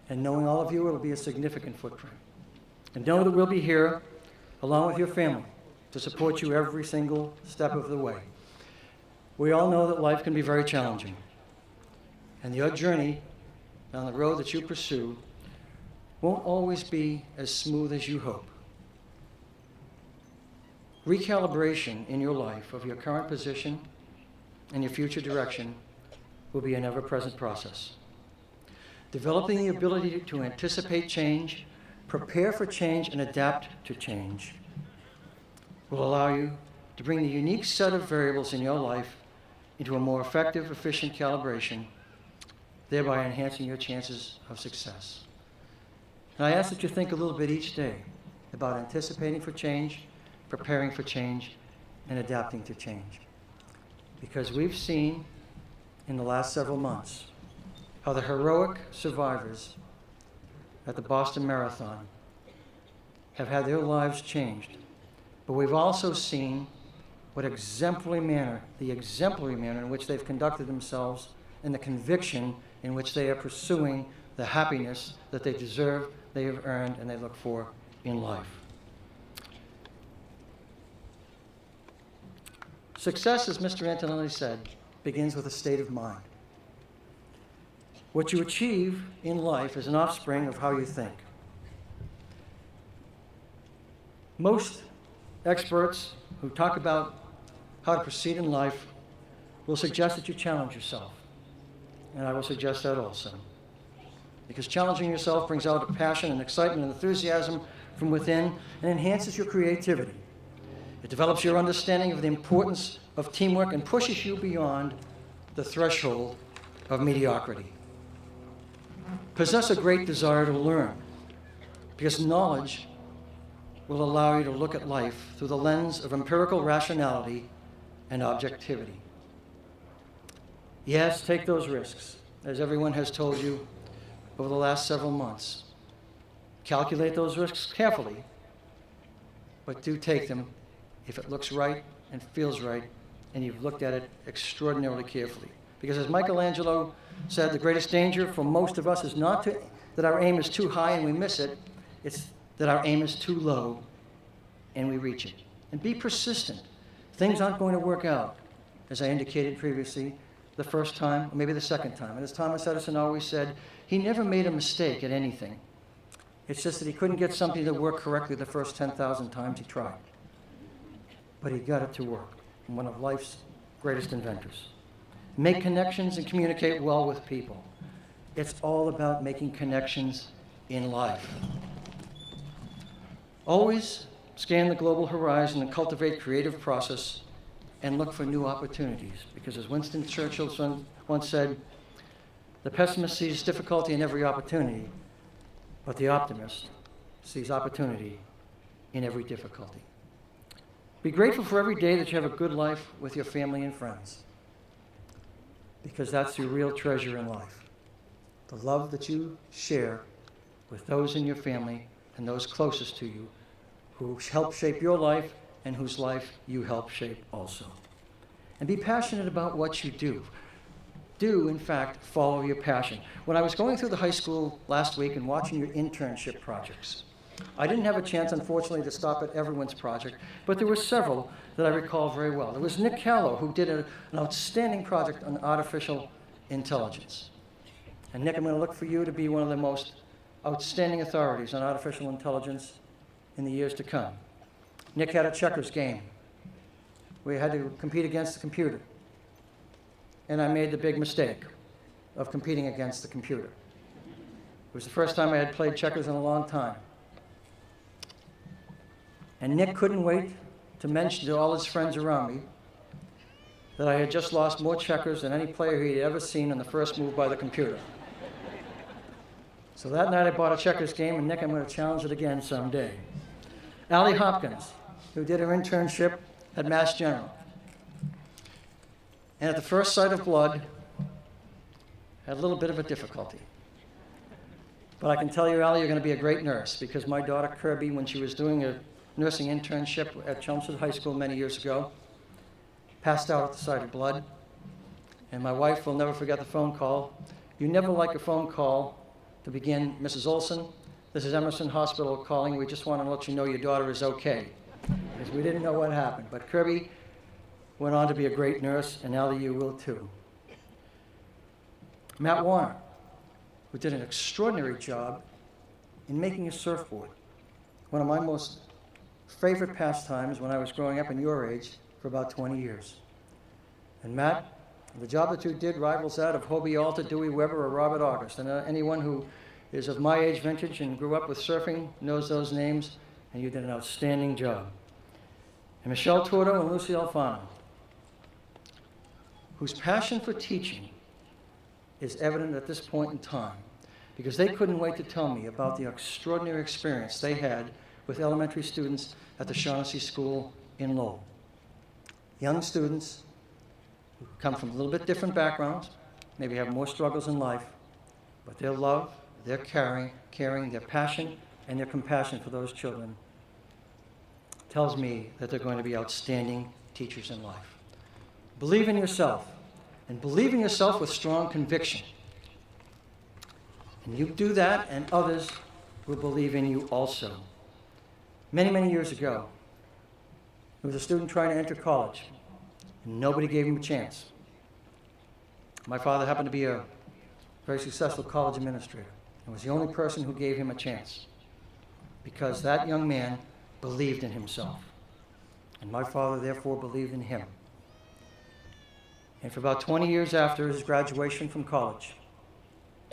And knowing all of you, it will be a significant footprint. And know that we'll be here, along with your family, to support you every single step of the way. We all know that life can be very challenging. And your journey down the road that you pursue won't always be as smooth as you hope. recalibration in your life of your current position and your future direction will be an ever-present process. Developing the ability to anticipate change, prepare for change, and adapt to change will allow you to bring the unique set of variables in your life into a more effective, efficient calibration, thereby enhancing your chances of success. And I ask that you think a little bit each day about anticipating for change, preparing for change, and adapting to change. Because we've seen in the last several months how the heroic survivors at the Boston Marathon have had their lives changed. But we've also seen what the exemplary manner in which they've conducted themselves and the conviction in which they are pursuing the happiness that they deserve, they have earned, and they look for in life. Success, as Mr. Antonelli said, begins with a state of mind. What you achieve in life is an offspring of how you think. Most experts who talk about how to proceed in life will suggest that you challenge yourself. And I will suggest that also. Because challenging yourself brings out a passion and excitement and enthusiasm from within and enhances your creativity. It develops your understanding of the importance of teamwork and pushes you beyond the threshold of mediocrity. Possess a great desire to learn, because knowledge will allow you to look at life through the lens of empirical rationality and objectivity. Yes, take those risks, as everyone has told you over the last several months. Calculate those risks carefully, but do take them if it looks right and feels right, and you've looked at it extraordinarily carefully. Because as Michelangelo said, the greatest danger for most of us is not that our aim is too high and we miss it, it's that our aim is too low and we reach it. And be persistent. Things aren't going to work out, as I indicated previously, the first time, or maybe the second time. And as Thomas Edison always said, he never made a mistake at anything. It's just that he couldn't get something to work correctly the first 10,000 times he tried. But he got it to work. And one of life's greatest inventors. Make connections and communicate well with people. It's all about making connections in life. Always scan the global horizon and cultivate creative process and look for new opportunities. Because as Winston Churchill once said, the pessimist sees difficulty in every opportunity, but the optimist sees opportunity in every difficulty. Be grateful for every day that you have a good life with your family and friends, because that's your real treasure in life. The love that you share with those in your family and those closest to you who help shape your life and whose life you help shape also. And be passionate about what you do. Do, in fact, follow your passion. When I was going through the high school last week and watching your internship projects, I didn't have a chance, unfortunately, to stop at everyone's project, but there were several that I recall very well. There was Nick Callow, who did an outstanding project on artificial intelligence. And Nick, I'm going to look for you to be one of the most outstanding authorities on artificial intelligence in the years to come. Nick had a checkers game. We had to compete against the computer. And I made the big mistake of competing against the computer. It was the first time I had played checkers in a long time. And Nick couldn't wait to mention to all his friends around me that I had just lost more checkers than any player he had ever seen in the first move by the computer. So that night I bought a checkers game, and Nick, I'm going to challenge it again someday. Allie Hopkins, who did her internship at Mass General. And at the first sight of blood, had a little bit of a difficulty. But I can tell you, Allie, you're going to be a great nurse, because my daughter Kirby, when she was doing a nursing internship at Chelmsford High School many years ago, passed out at the sight of blood. And my wife will never forget the phone call. You never like a phone call to begin, Mrs. Olson, this is Emerson Hospital calling. We just want to let you know your daughter is okay. Because we didn't know what happened. But Kirby went on to be a great nurse, and Allie, you will too. Matt Warner, who did an extraordinary job in making a surfboard. One of my most favorite pastimes when I was growing up in your age for about 20 years. And Matt, the job that you did rivals that of Hobie Alter, Dewey Weber, or Robert August. And anyone who is of my age vintage and grew up with surfing knows those names, and you did an outstanding job. And Michelle Torto and Lucy Alfano, whose passion for teaching is evident at this point in time, because they couldn't wait to tell me about the extraordinary experience they had with elementary students at the Shaughnessy School in Lowell. Young students who come from a little bit different backgrounds, maybe have more struggles in life, but their love, their caring, their passion, and their compassion for those children tells me that they're going to be outstanding teachers in life. Believe in yourself, and believe in yourself with strong conviction. And you do that, and others will believe in you also. Many, many years ago, there was a student trying to enter college, and nobody gave him a chance. My father happened to be a very successful college administrator, and was the only person who gave him a chance, because that young man believed in himself, and my father therefore believed in him. And for about 20 years after his graduation from college,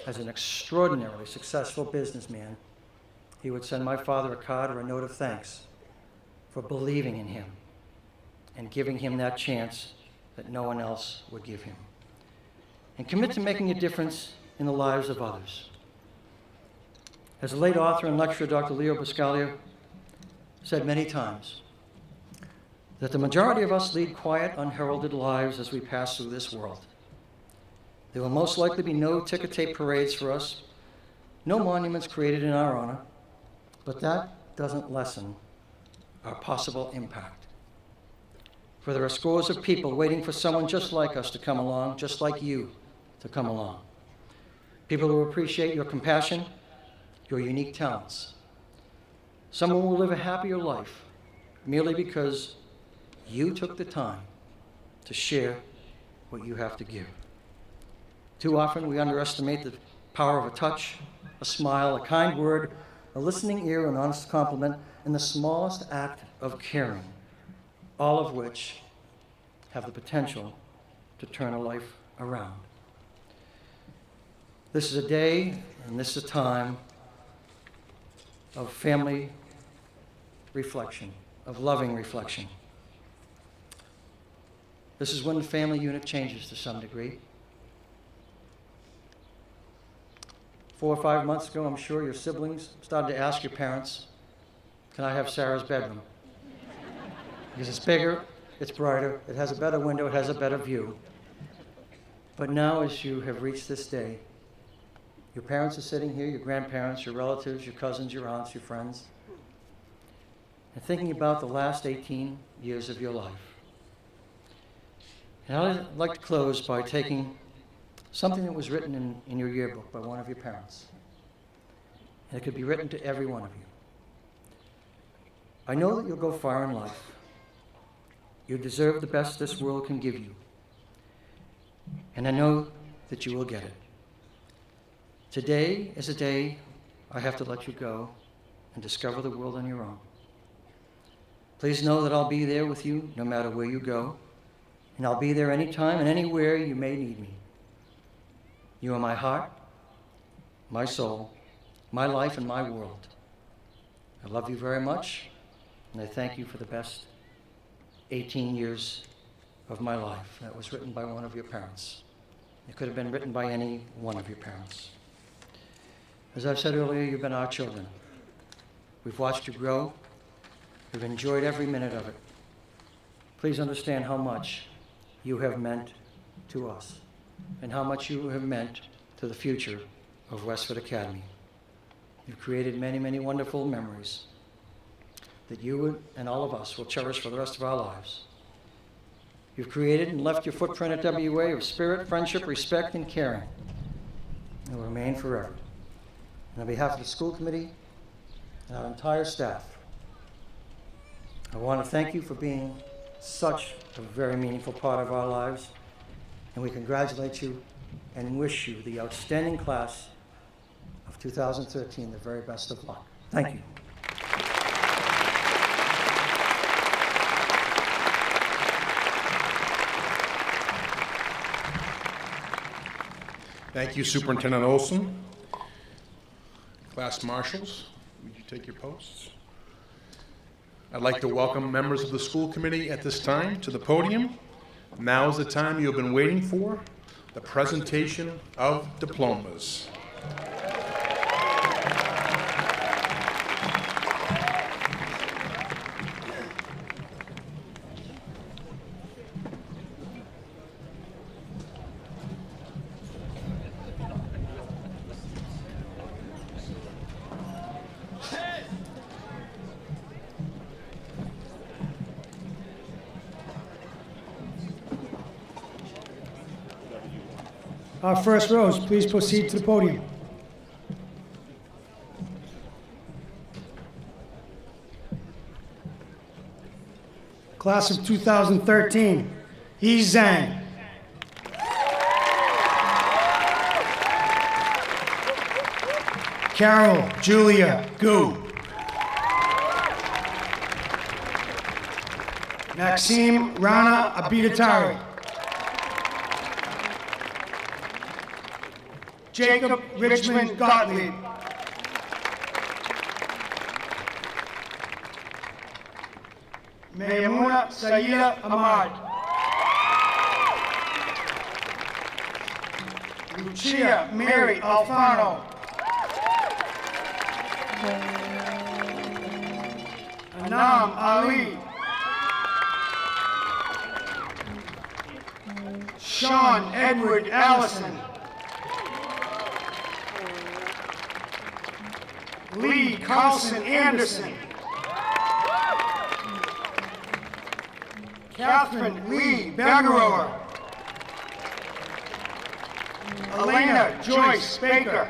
as an extraordinarily successful businessman, he would send my father a card or a note of thanks for believing in him and giving him that chance that no one else would give him. And commit to making a difference in the lives of others. As the late author and lecturer Dr. Leo Buscaglia said many times, that the majority of us lead quiet, unheralded lives as we pass through this world. There will most likely be no ticker tape parades for us, no monuments created in our honor, but that doesn't lessen our possible impact. For there are scores of people waiting for someone just like us to come along, just like you to come along. People who appreciate your compassion, your unique talents. Someone will live a happier life merely because you took the time to share what you have to give. Too often we underestimate the power of a touch, a smile, a kind word, a listening ear, an honest compliment, and the smallest act of caring, all of which have the potential to turn a life around. This is a day and this is a time of family reflection, of loving reflection. This is when the family unit changes to some degree. 4 or 5 months ago, I'm sure your siblings started to ask your parents, can I have Sarah's bedroom? Because it's bigger, it's brighter, it has a better window, it has a better view. But now as you have reached this day, your parents are sitting here, your grandparents, your relatives, your cousins, your aunts, your friends, and thinking about the last 18 years of your life. And I'd like to close by taking something that was written in your yearbook by one of your parents. And it could be written to every one of you. I know that you'll go far in life. You deserve the best this world can give you. And I know that you will get it. Today is a day I have to let you go and discover the world on your own. Please know that I'll be there with you no matter where you go. And I'll be there anytime and anywhere you may need me. You are my heart, my soul, my life, and my world. I love you very much, and I thank you for the best 18 years of my life. That was written by one of your parents. It could have been written by any one of your parents. As I've said earlier, you've been our children. We've watched you grow. We've enjoyed every minute of it. Please understand how much you have meant to us and how much you have meant to the future of Westford Academy. You've created many, many wonderful memories that you and all of us will cherish for the rest of our lives. You've created and left your footprint at WA of spirit, friendship, respect, and caring. It will remain forever. And on behalf of the school committee and our entire staff, I want to thank you for being such a very meaningful part of our lives, and we congratulate you and wish you, the outstanding class of 2013, the very best of luck. Thank you. Thank you, Superintendent Olson. Class marshals, would you take your posts? I'd like to welcome members of the school committee at this time to the podium. Now is the time you have been waiting for, the presentation of diplomas. Our first rows, please proceed to the podium. Class of 2013, Yi Zhang. Carol Julia Gu. Maxime Rana Abidatari. Jacob Richmond Gottlieb. Mayamuna Saida Ahmad. Lucia Mary Alfano. Anam Ali. Sean Edward Allison. Lee Carlson Anderson. Catherine Lee Bergerower. Elena Joyce Baker.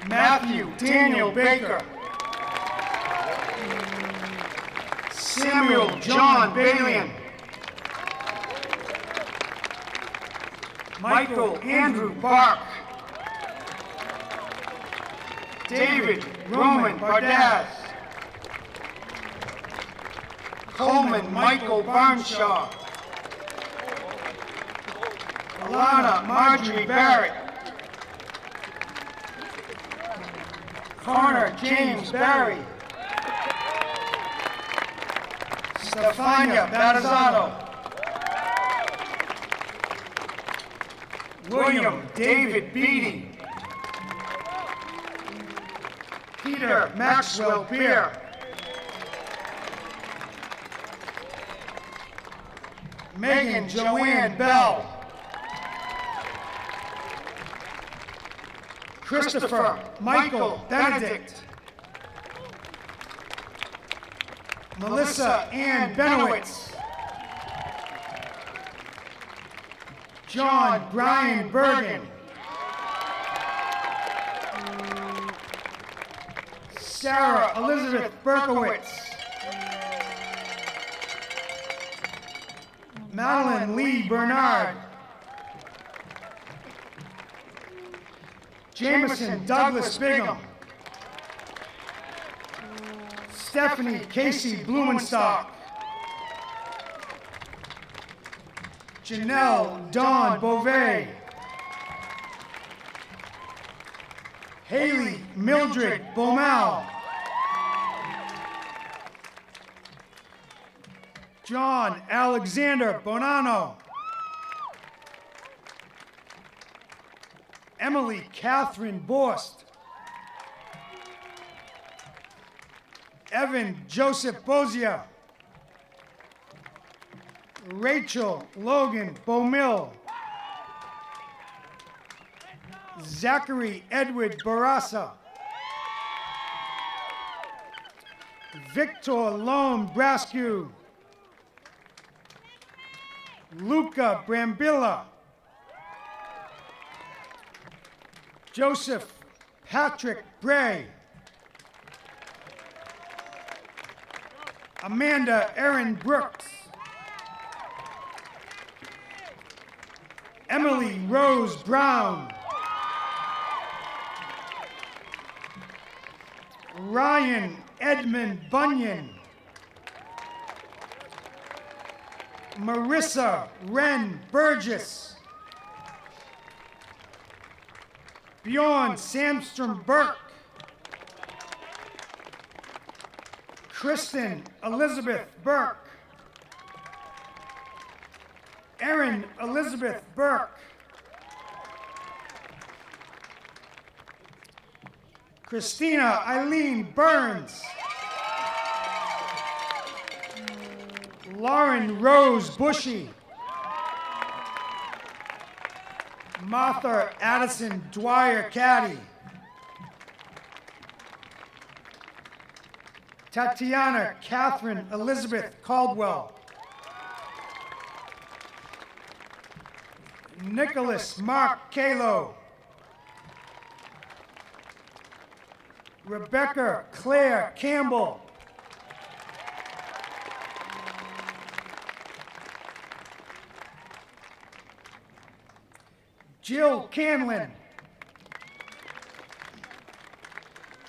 Matthew Daniel Baker. Samuel John Balian. Michael Andrew Bark. David Roman Bardaz. Coleman Michael Barnshaw. Alana Marjorie Barrett. Connor James Barry. Stefania Battazzato. William David Beatty. Peter Maxwell Beer. Megan Joanne Bell. Christopher Michael Benedict. Melissa Ann Benowitz. John Brian Bergen. Sarah Elizabeth Berkowitz. Madeline Lee Bernard. Jameson Douglas Bigham. Stephanie Casey Blumenstock. Janelle Dawn Beauvais. Haley Mildred Beaumal. John Alexander Bonanno. Emily Catherine Borst. Evan Joseph Bozia. Rachel Logan Beaumill. Zachary Edward Barassa. Victor Lone Brascu. Luca Brambilla. Joseph Patrick Bray. Amanda Erin Brooks. Emily Rose Brown. Ryan Edmund Bunyan. Marissa Wren Burgess. Bjorn Samstrom Burke. Kristen Elizabeth Burke. Erin Elizabeth Burke. Christina Eileen Burns. Lauren Rose Bushy. Martha Addison Dwyer Caddy. Tatiana Catherine Elizabeth Caldwell. Nicholas Mark Kalo. Rebecca Claire Campbell. Jill Canlin.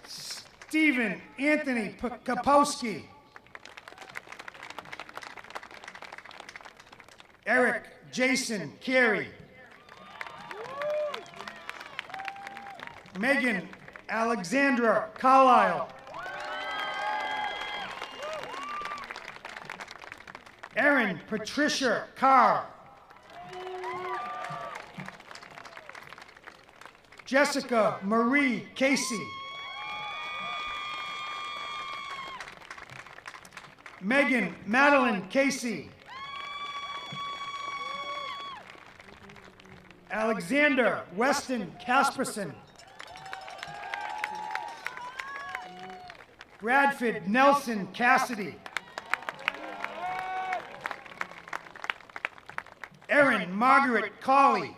Stephen Anthony Kapowski. Eric Jason Carey. Megan Alexandra Carlisle. Erin Patricia Carr. Jessica Marie Casey. Megan Madeline Casey. Alexander Weston Casperson. Bradford Nelson Cassidy. Erin Margaret Colley.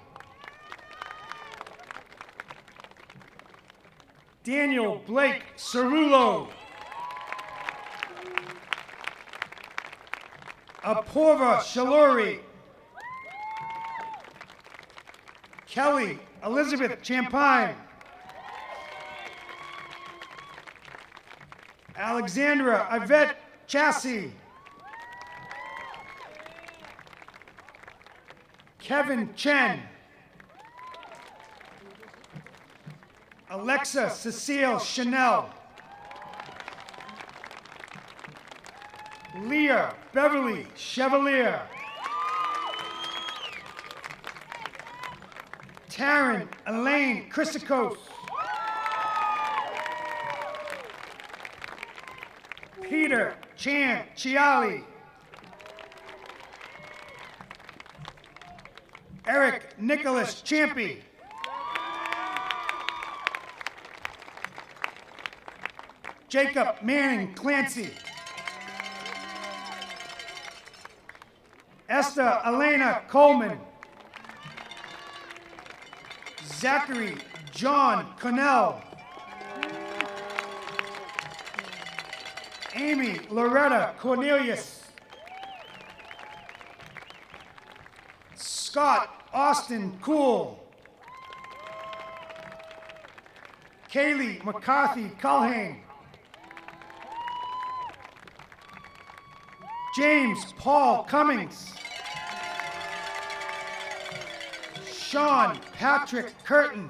Daniel Blake Cerullo. Apurva Shaluri. Kelly Elizabeth Champagne. Alexandra Yvette Chassis. Kevin Chen. Alexa Cecile Chanel. Leah Beverly Chevalier. Taryn Elaine Christikos. Peter Chan Chiali. Eric Nicholas Champy. Jacob Manning Clancy. Esther Elena Coleman. Zachary John Connell. Amy Loretta Cornelius. Scott Austin Cool. Kaylee McCarthy Culhane. James Paul Cummings. Sean Patrick Curtin.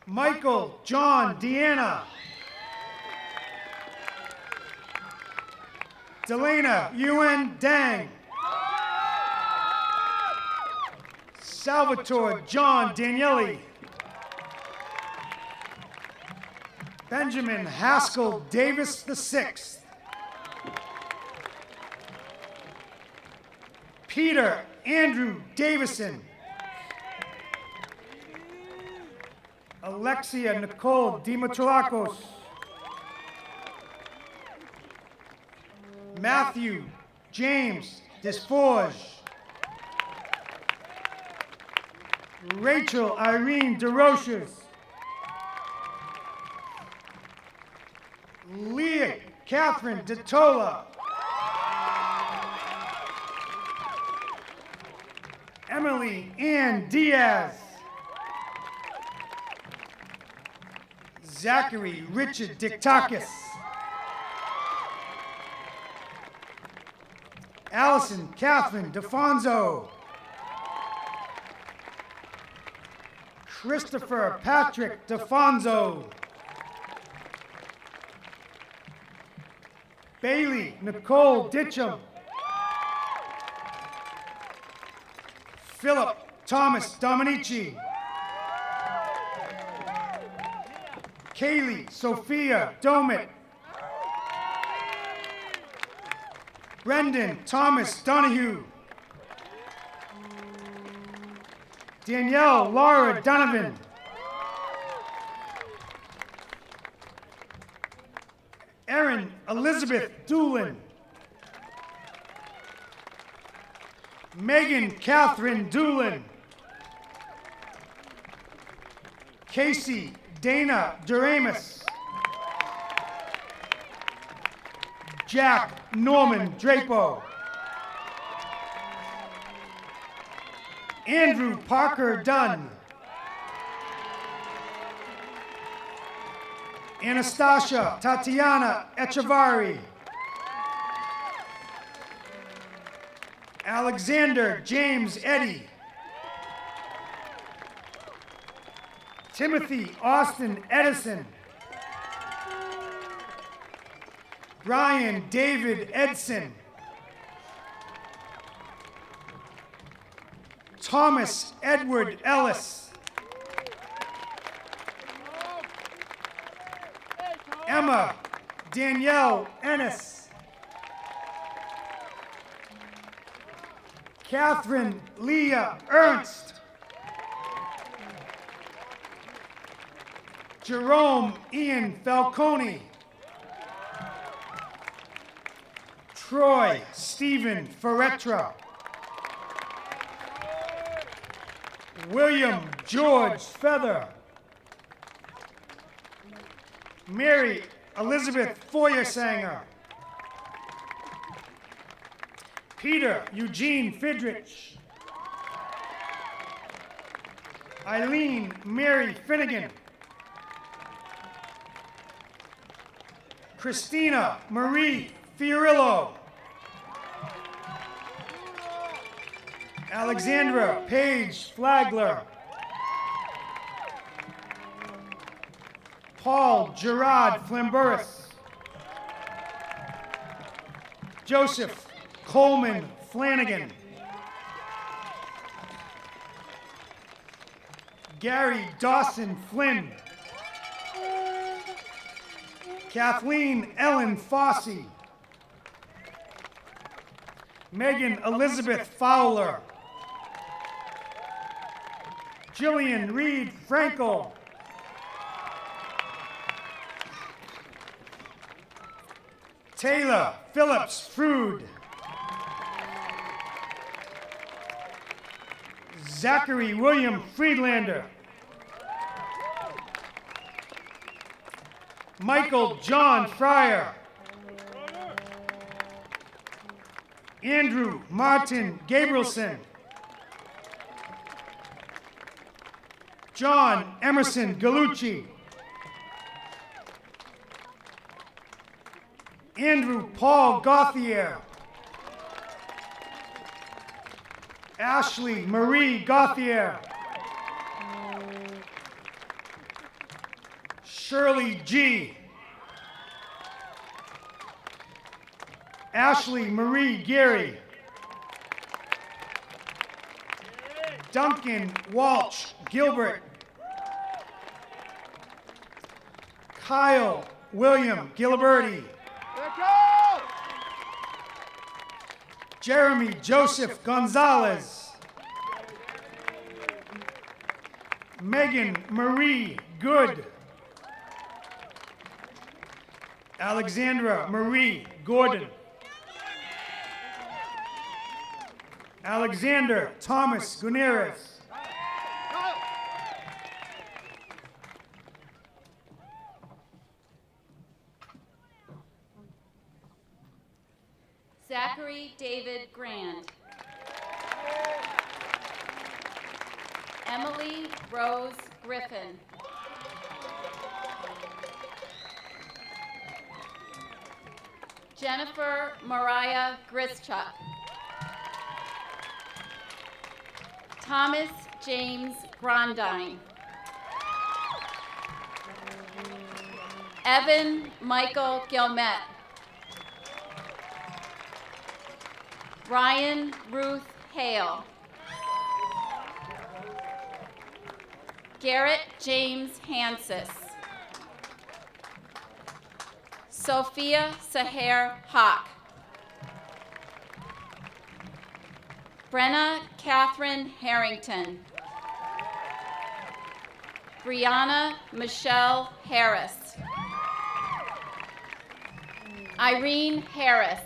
Michael John Deanna. Delana Yuen Dang. Salvatore John Danieli. Benjamin Haskell Davis VI. Peter Andrew Davison. Alexia Nicole Dimitrolakos. Matthew James Desforge. Rachel Irene DeRoches. Leah Catherine DeTola. Emily Ann Diaz. Zachary Richard Diktakis. Allison Catherine DeFonso. Christopher Patrick DeFonso. Bailey Nicole Ditcham. Philip Thomas Dominici. Kaylee Sophia Domit. Brendan Thomas Donahue. Danielle Laura Donovan. Erin Elizabeth Doolin. Megan Catherine Doolin. Casey Dana Duramus. Jack Norman Drapo. Andrew Parker Dunn. Anastasia Tatiana Echevarri. Alexander James Eddy. Timothy Austin Edison. Brian David Edson. Thomas Edward Ellis. Emma Danielle Ennis. Catherine Leah Ernst. Jerome Ian Falcone. Troy Stephen Ferretra. William George Feather. Mary Elizabeth Feuersanger. Peter Eugene Fidrich. Eileen Mary Finnegan. Christina Marie Fiorillo. Alexandra Paige Flagler. Paul Gerard Flamburis. Joseph Coleman Flanagan. Gary Dawson Flynn. Kathleen Ellen Fossey. Megan Elizabeth Fowler. Jillian Reed Frankel. Taylor Phillips Frood. Zachary William Friedlander. Michael John Fryer. Andrew Martin Gabrielson. John Emerson Gallucci. Andrew Paul Gauthier. Ashley Marie Gauthier. Shirley G. Ashley Marie Geary. Duncan Walsh Gilbert. Kyle William Giliberti. Jeremy Joseph Gonzalez. Megan Marie Good. Alexandra Marie Gordon. Alexander Thomas Guneres. Zachary David Grand. Emily Rose Griffin. Jennifer Mariah Grischuk. Thomas James Grandine. Evan Michael Gilmet. Ryan Ruth Hale. Garrett James Hansis. Sophia Saher Hawk. Brenna Catherine Harrington. Brianna Michelle Harris. Irene Harris.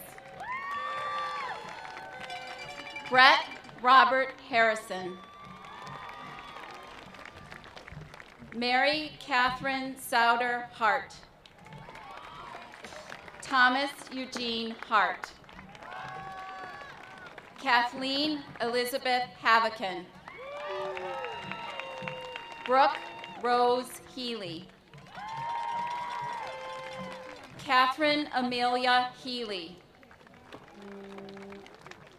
Brett Robert Harrison. Mary Catherine Souder Hart. Thomas Eugene Hart. Kathleen Elizabeth Havican. Brooke Rose Healy. Catherine Amelia Healy.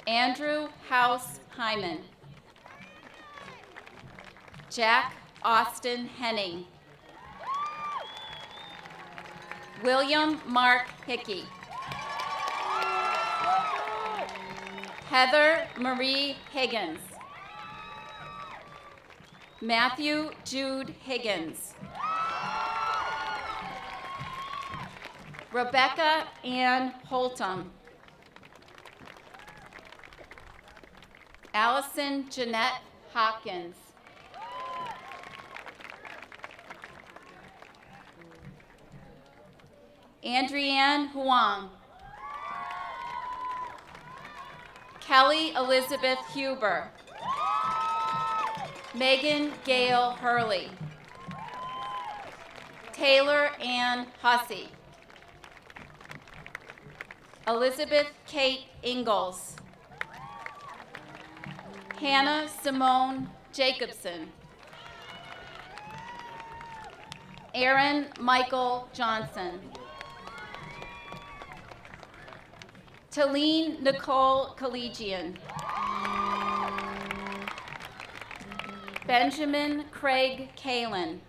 Andrew House Hyman. Jack Austin Henning. William Mark Hickey. Heather Marie Higgins. Matthew Jude Higgins. Rebecca Ann Holtum. Allison Jeanette Hopkins. Andrienne Huang. Kelly Elizabeth Huber. Megan Gail Hurley. Taylor Ann Hussey. Elizabeth Kate Ingalls. Hannah Simone Jacobson. Aaron Michael Johnson. Talene Nicole Collegian. Benjamin Craig Kalin.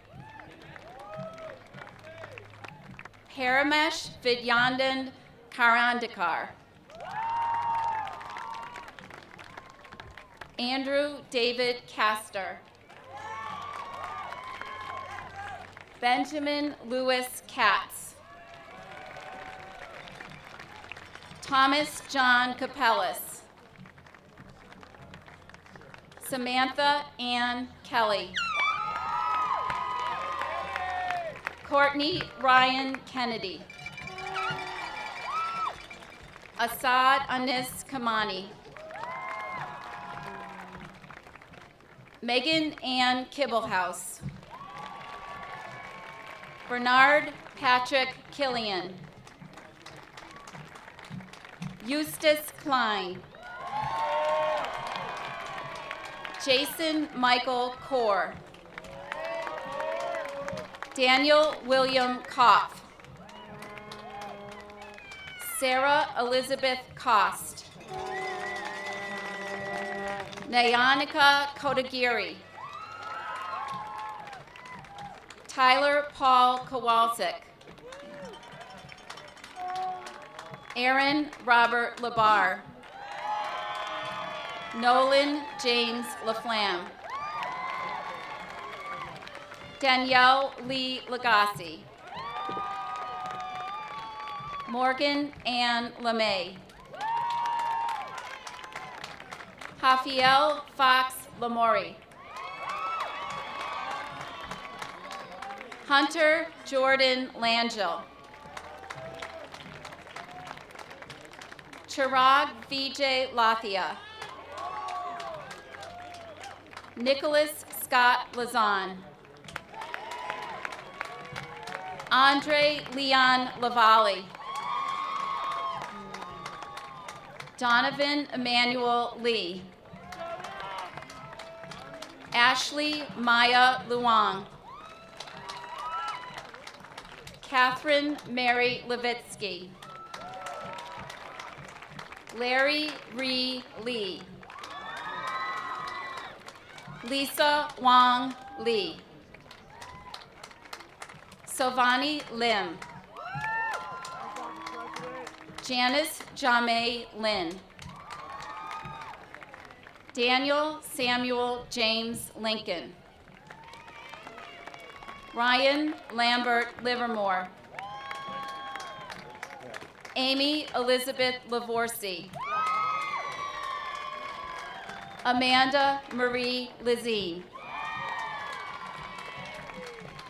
Paramesh Vidyanand Karandikar. Andrew David Castor. Benjamin Lewis Katz. Thomas John Capellis. Samantha Ann Kelly. Courtney Ryan Kennedy. Assad Anis Kamani. Megan Ann Kibblehouse. Bernard Patrick Killian. Eustace Klein. Jason Michael Kaur. Daniel William Koff. Sarah Elizabeth Cost. Nayanika Kotagiri. Tyler Paul Kowalczyk. Aaron Robert Labar. Nolan James Laflamme. Danielle Lee Lagasse. Morgan Ann LeMay. Hafiel Fox Lamori. Hunter Jordan Langell. Chirag Vijay Lathia. Nicholas Scott Lazan. Andre Leon Lavallee. Donovan Emmanuel Lee. Ashley Maya Luong. Catherine Mary Levitsky. Larry Ree Lee. Lisa Wang Lee. Sovani Lim. Janice Jamay Lin. Daniel Samuel James Lincoln. Ryan Lambert Livermore. Amy Elizabeth Lavorsi. Amanda Marie Lizine.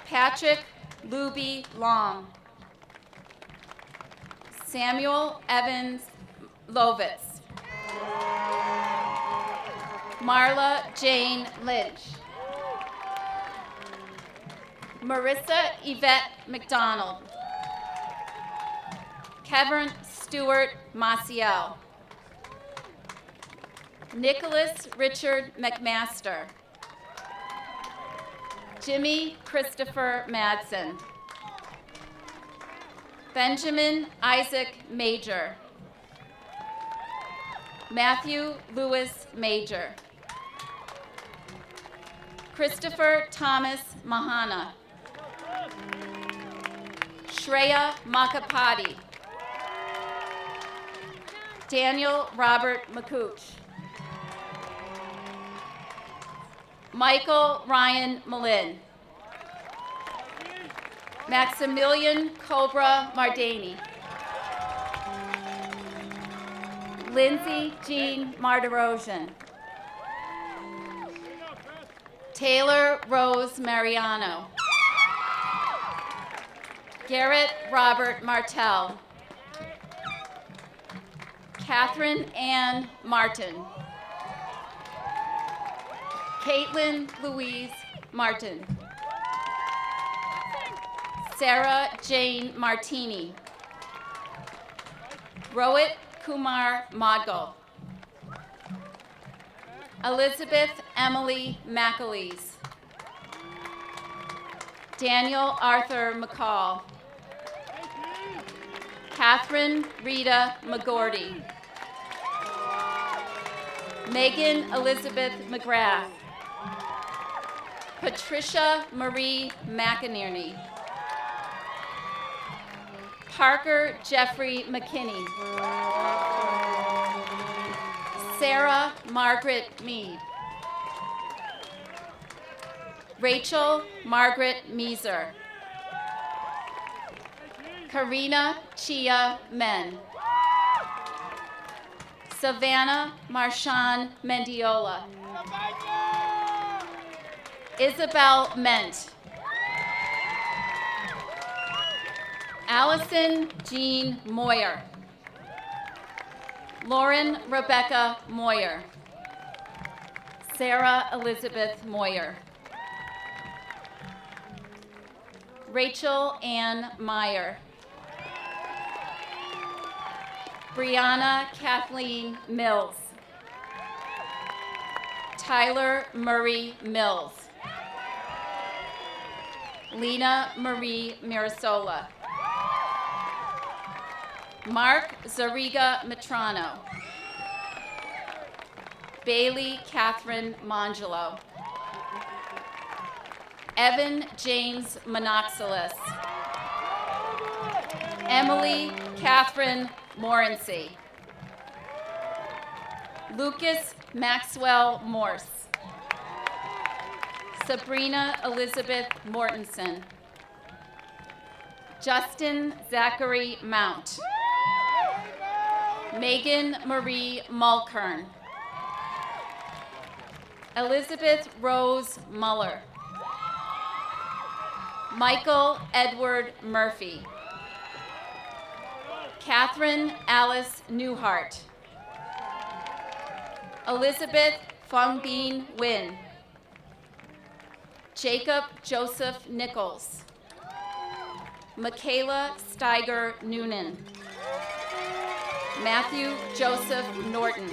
Patrick Luby Long. Samuel Evans Lovitz. Marla Jane Lynch. Marissa Yvette McDonald. Kevin Stewart Maciel. Nicholas Richard McMaster. Jimmy Christopher Madsen. Benjamin Isaac Major. Matthew Lewis Major. Christopher Thomas Mahana. Shreya Makapati. Daniel Robert McCooch. Michael Ryan Malin. Maximilian Cobra Mardani. Lindsay Jean Marderosian. Taylor Rose Mariano. Garrett Robert Martell. Catherine Ann Martin. Caitlin Louise Martin. Sarah Jane Martini. Rohit Kumar Modgal. Elizabeth Emily McAleese. Daniel Arthur McCall. Catherine Rita McGordy. Megan Elizabeth McGrath. Patricia Marie McInerney. Parker Jeffrey McKinney. Sarah Margaret Mead. Rachel Margaret Meeser. Karina Chia Men. Savannah Marshawn Mendiola. Isabel Ment. Allison Jean Moyer. Lauren Rebecca Moyer. Sarah Elizabeth Moyer. Rachel Ann Meyer. Brianna Kathleen Mills. Tyler Murray Mills. Lena Marie Mirasola. Mark Zariga Matrano. Bailey Catherine Mongelo. Evan James Monoxilus. Emily Catherine Morency. Lucas Maxwell Morse. Sabrina Elizabeth Mortensen. Justin Zachary Mount. Megan Marie Mulkern. Elizabeth Rose Muller. Michael Edward Murphy. Catherine Alice Newhart. Elizabeth Fongbin Wynn. Jacob Joseph Nichols. Michaela Steiger Noonan. Matthew Joseph Norton.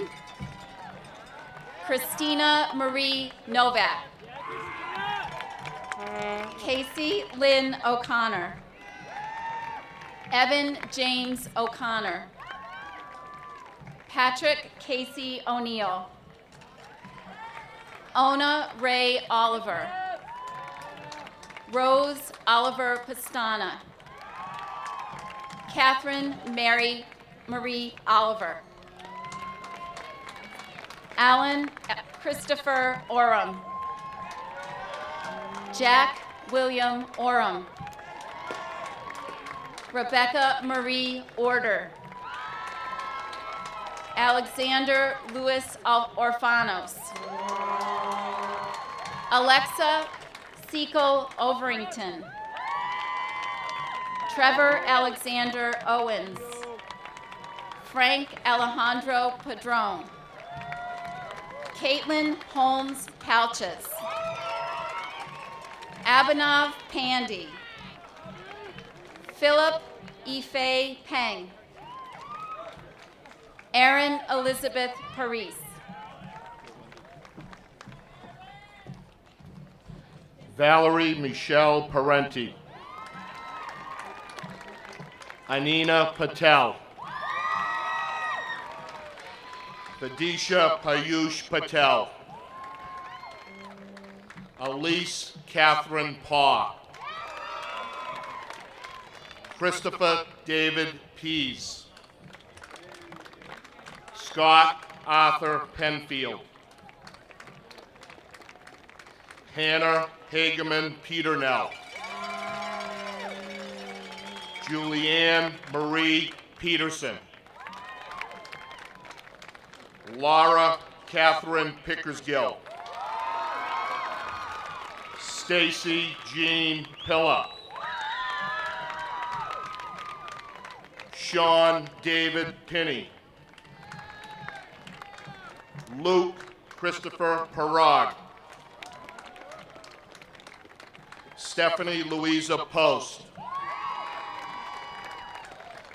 Christina Marie Novak. Casey Lynn O'Connor. Evan James O'Connor. Patrick Casey O'Neill. Ona Ray Oliver. Rose Oliver Pastana. Catherine Mary Marie Oliver. Alan Christopher Oram. Jack William Oram. Rebecca Marie Order. Alexander Louis Orfanos. Alexa Sequel Overington. Trevor Alexander Owens. Frank Alejandro Padron. Caitlin Holmes Palchas. Abhinav Pandy. Philip Ife Peng. Erin Elizabeth Paris. Valerie Michelle Parenti. Anina Patel. Vidisha Payush Patel. Elise Catherine Paw. Christopher David Pease. Scott Arthur Penfield. Hannah Hageman Peternell. Julianne Marie Peterson. Laura Catherine Pickersgill. Stacy Jean Pilla. Sean David Pinney. Luke Christopher Parag. Stephanie Louisa Post.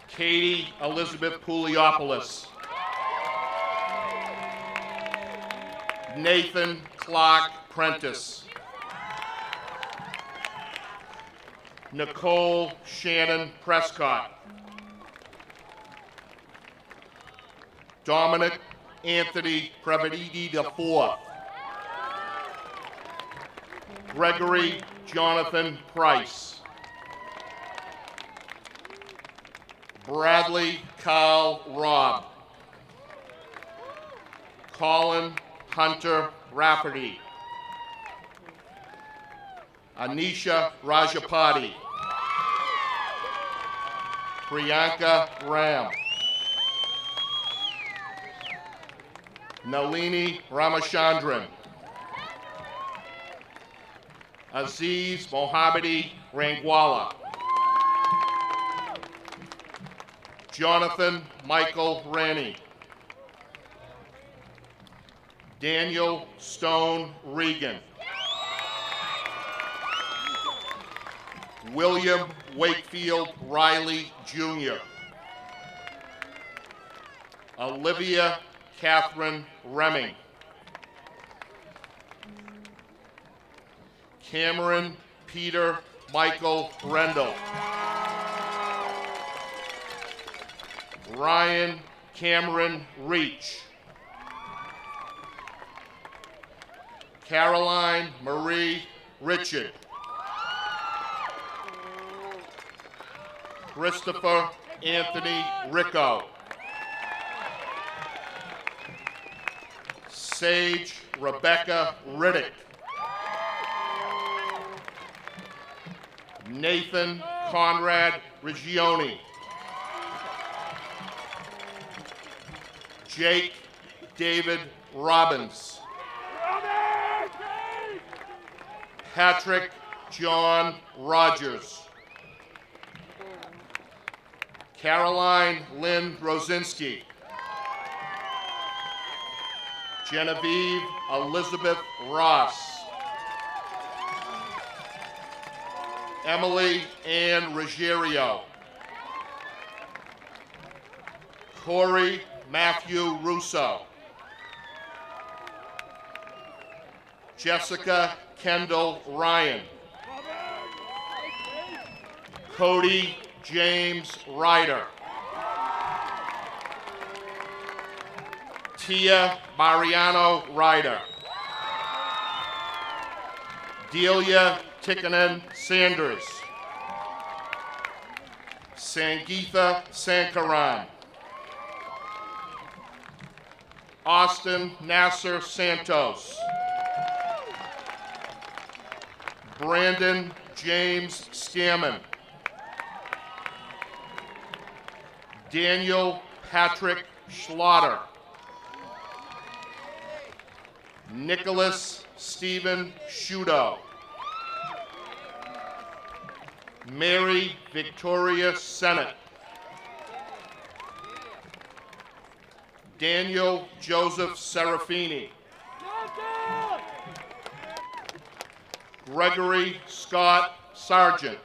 Katie Elizabeth Pouliopoulos. Nathan Clark Prentice. Nicole Shannon Prescott. Dominic Anthony Prevedidi IV. Gregory Jonathan Price. Bradley Carl Robb. Colin Hunter Rafferty. Anisha Rajapati. Priyanka Ram. Nalini Ramachandran. Aziz Mohammadi Rangwala. Jonathan Michael Ranney. Daniel Stone Regan. William Wakefield Riley Jr. Olivia Catherine Remming. Cameron Peter Michael Rendell. Ryan Cameron Reach. Caroline Marie Richard. Christopher Anthony Ricco. Sage Rebecca Riddick. Nathan Conrad Regioni. Jake David Robbins. Patrick John Rogers. Caroline Lynn Rosinski. Genevieve Elizabeth Ross. Emily Ann Ruggiero. Corey Matthew Russo. Jessica Kendall Ryan. Cody James Ryder. Tia Mariano Ryder. Delia Tikkanen Sanders. Sangeetha Sankaran. Austin Nasser Santos. Brandon James Scammon. Daniel Patrick Schlatter. Nicholas Stephen Shudo. Mary Victoria Sennett. Daniel Joseph Serafini. Gregory Scott Sargent.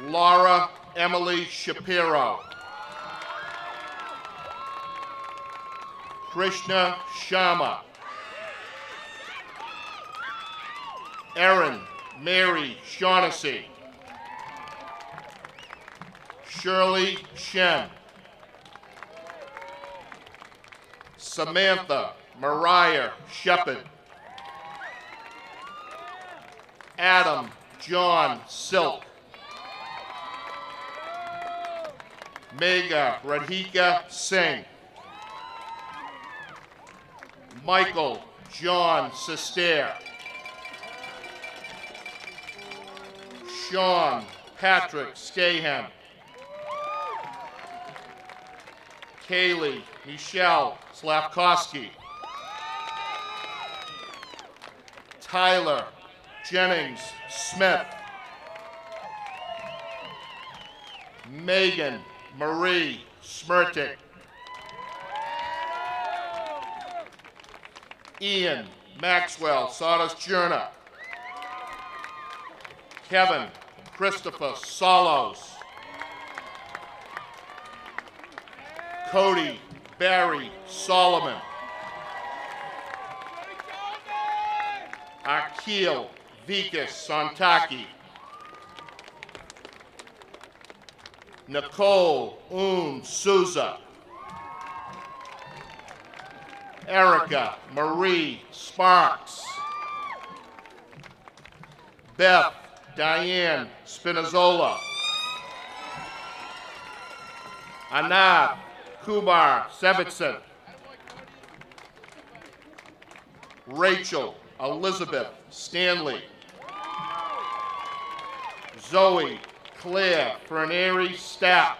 Laura Emily Shapiro. Krishna Sharma. Erin Mary Shaughnessy. Shirley Shen. Samantha Mariah Shepard. Adam John Silk. Megha Radhika Singh. Michael John Sester. Sean Patrick Skahan. Kaylee Michelle Slavkowski. Tyler Jennings Smith. Megan Marie Smirtik. Ian Maxwell Sawdust-Jurna. Kevin Christopher Solos. Cody Barry Solomon. Akil Vikas Santaki. Nicole Souza. Erica Marie Sparks. Beth Diane Spinazzola. Anab Kubar Sevitson. Rachel Elizabeth Stanley. Zoe Claire Ferneri Stapp.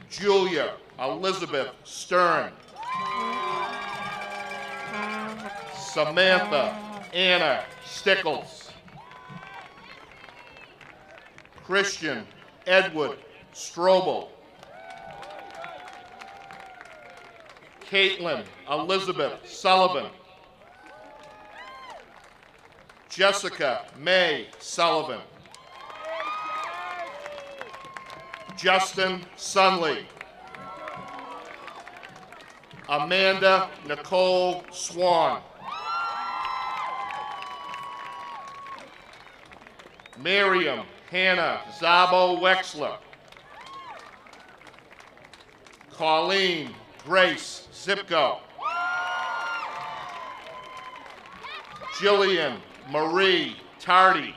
Julia Elizabeth Stern. Samantha Anna Stickles. Christian Edward Strobel. Caitlin Elizabeth Sullivan. Jessica May Sullivan. Justin Sunley. Amanda Nicole Swan. Miriam Hannah Zabo Wexler. Colleen Grace Zipko. Jillian Marie Tardy.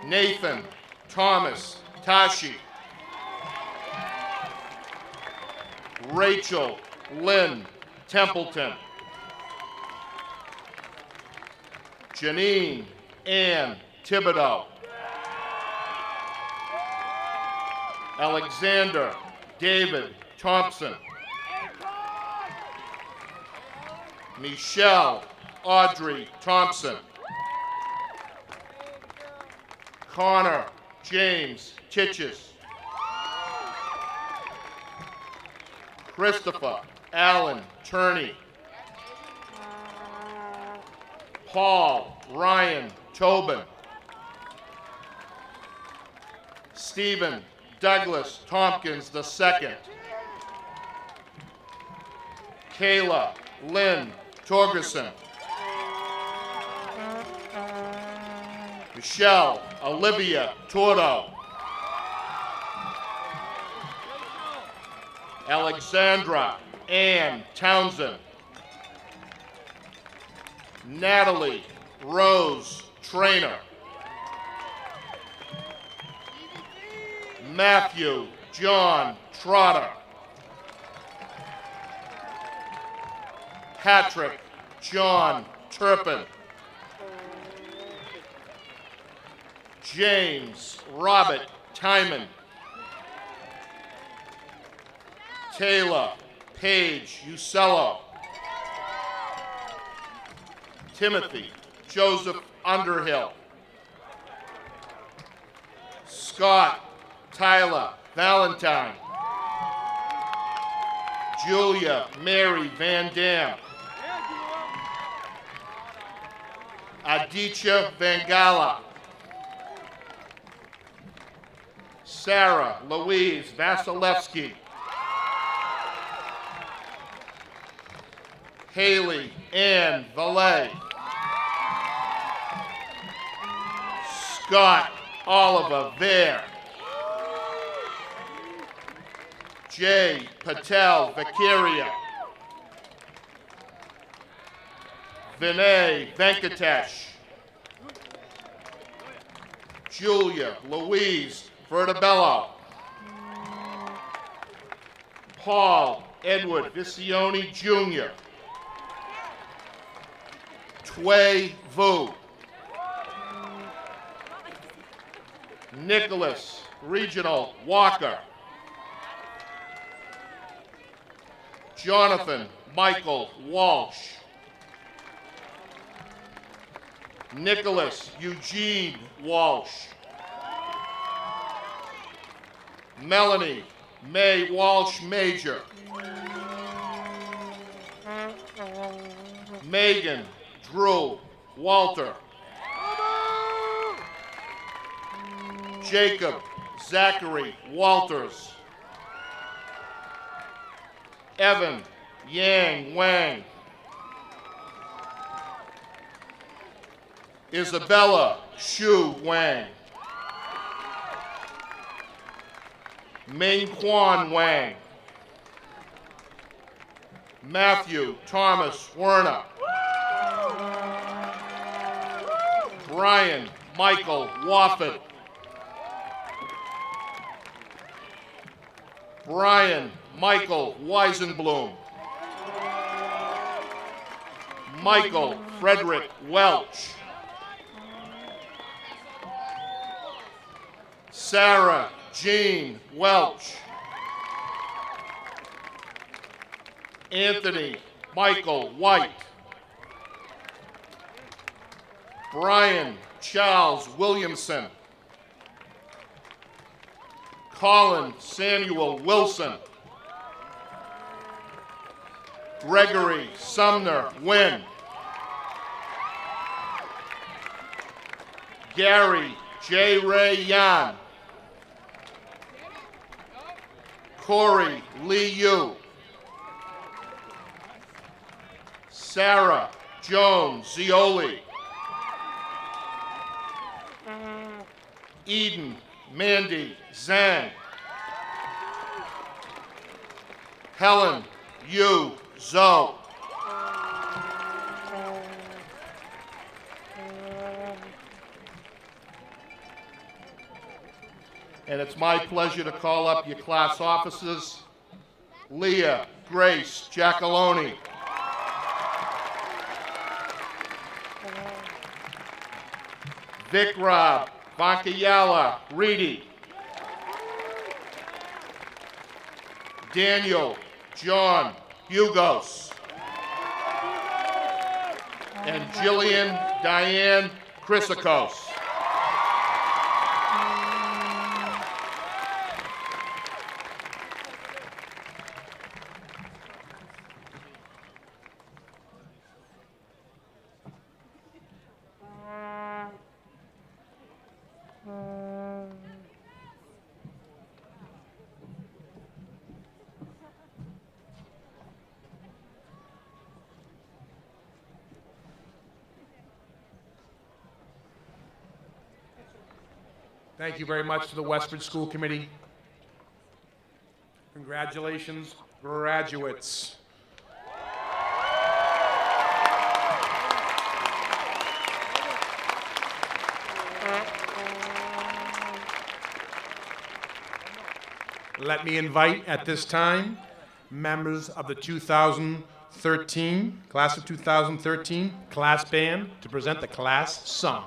Nathan Thomas Tashi. Rachel Lynn Templeton. Janine Ann Thibodeau. Alexander David Thompson. Michelle Audrey Thompson. Connor James Titches. Christopher Allen Turney. Paul Ryan Tobin. Stephen Douglas Tompkins II. Kayla Lynn Torgerson. Michelle Olivia Tordo. Alexandra Ann Townsend. Natalie Rose Trainer. Matthew John Trotter. Patrick John Turpin. James Robert Timon. Taylor Paige Usello. Timothy Joseph Underhill. Scott Tyler Valentine. Julia Mary Van Dam. Aditya Vangala. Sarah Louise Vasilevsky. Haley Ann Valet. Scott Oliver Vare. J. Patel Vicaria. Vinay Venkatesh. Julia Louise Vertibello. Paul Edward Visioni Jr. Tway Vu. Nicholas Regional Walker. Jonathan Michael Walsh. Nicholas Eugene Walsh. Melanie May Walsh Major. Megan Drew Walter. Jacob Zachary Walters. Evan Yang Wang. Isabella Shu Wang. Ming Quan Wang. Matthew Thomas Werner. Brian Michael Wofford. Brian Michael Weisenblum. Michael Frederick Welch. Sarah Jean Welch. Anthony Michael White. Brian Charles Williamson. Colin Samuel Wilson. Gregory Sumner Wynn. Gary J. Ray Yan. Corey Lee Yu. Sarah Joan Zioli. Eden Mandy Zhang. Helen Yu Zhou. And it's my pleasure to call up your class officers. Leah Grace Giacalone. Vikrab Vankayala Reedy. Daniel John Hugos. And Jillian Diane Chrysakos. Thank you very much to the Westford School Committee. Congratulations, graduates. Let me invite at this time members of the 2013, class of 2013, class band to present the class song.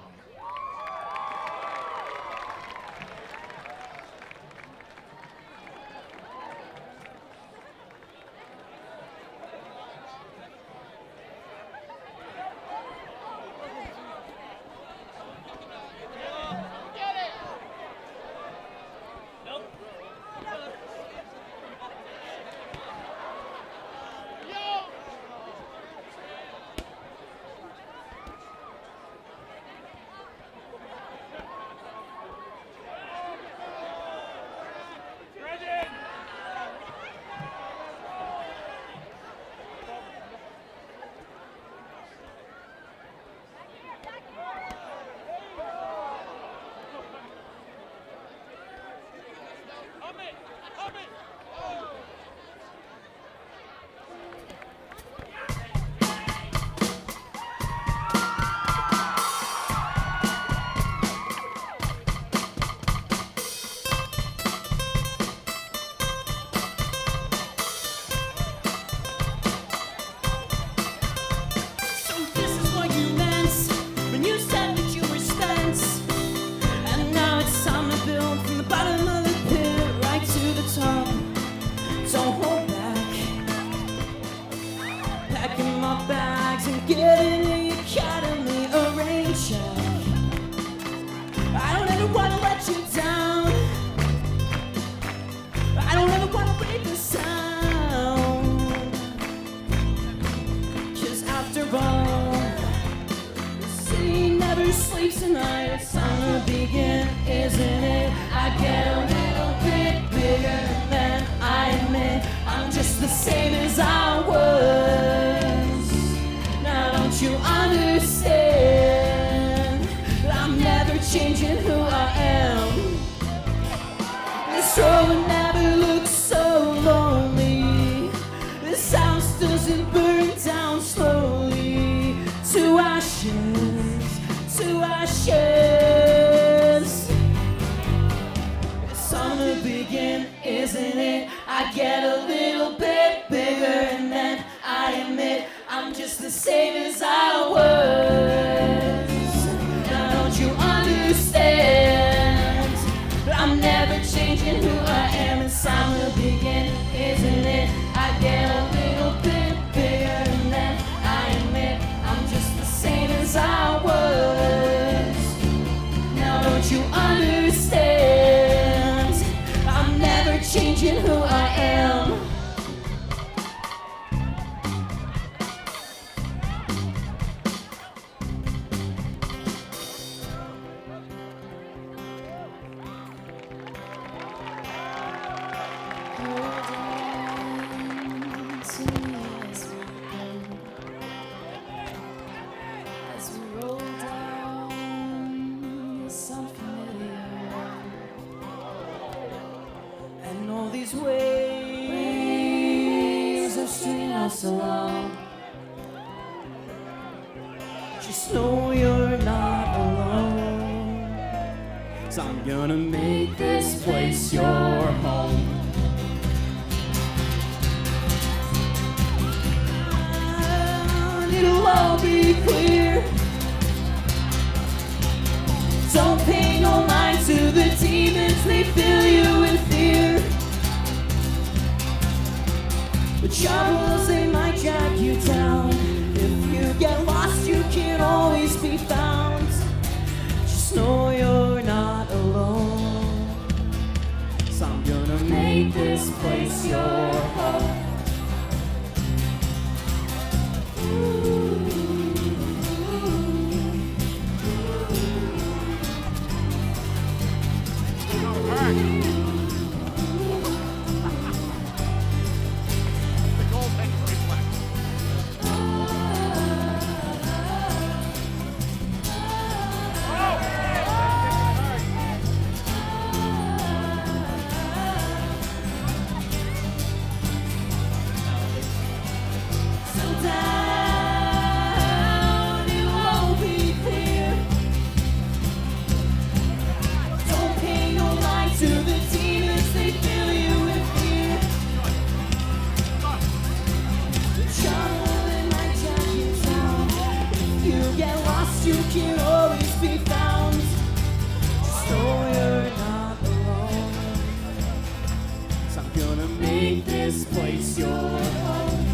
Gonna make this place your home.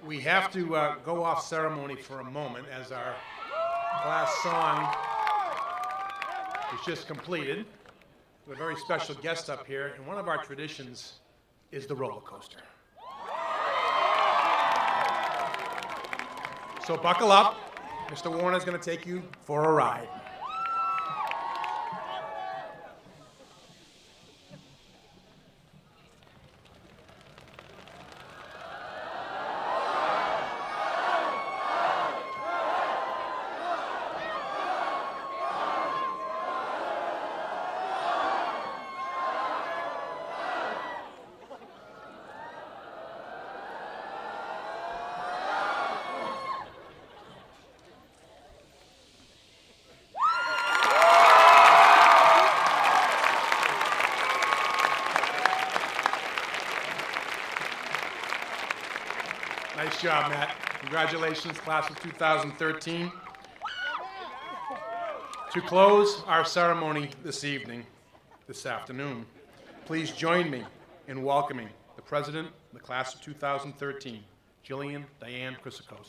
We have to go off ceremony for a moment as our class song is just completed. We have a very special guest up here, and one of our traditions is the roller coaster. So buckle up. Mr. Warner is going to take you for a ride. Nice job, Matt. Congratulations, class of 2013. To close our ceremony this afternoon, please join me in welcoming the president of the class of 2013, Jillian Diane Chrysakos.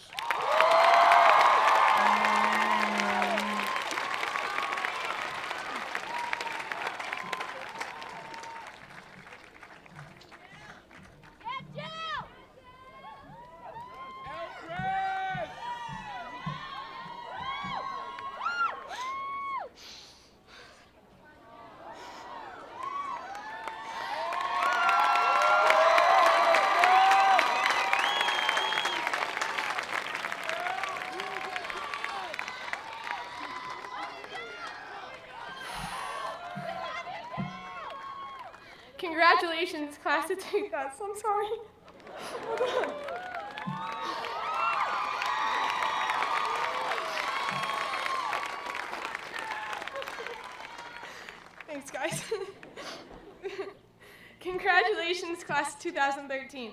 Congratulations, class of 2000. I'm sorry. Hold on. Thanks, guys. Congratulations, class of 2013.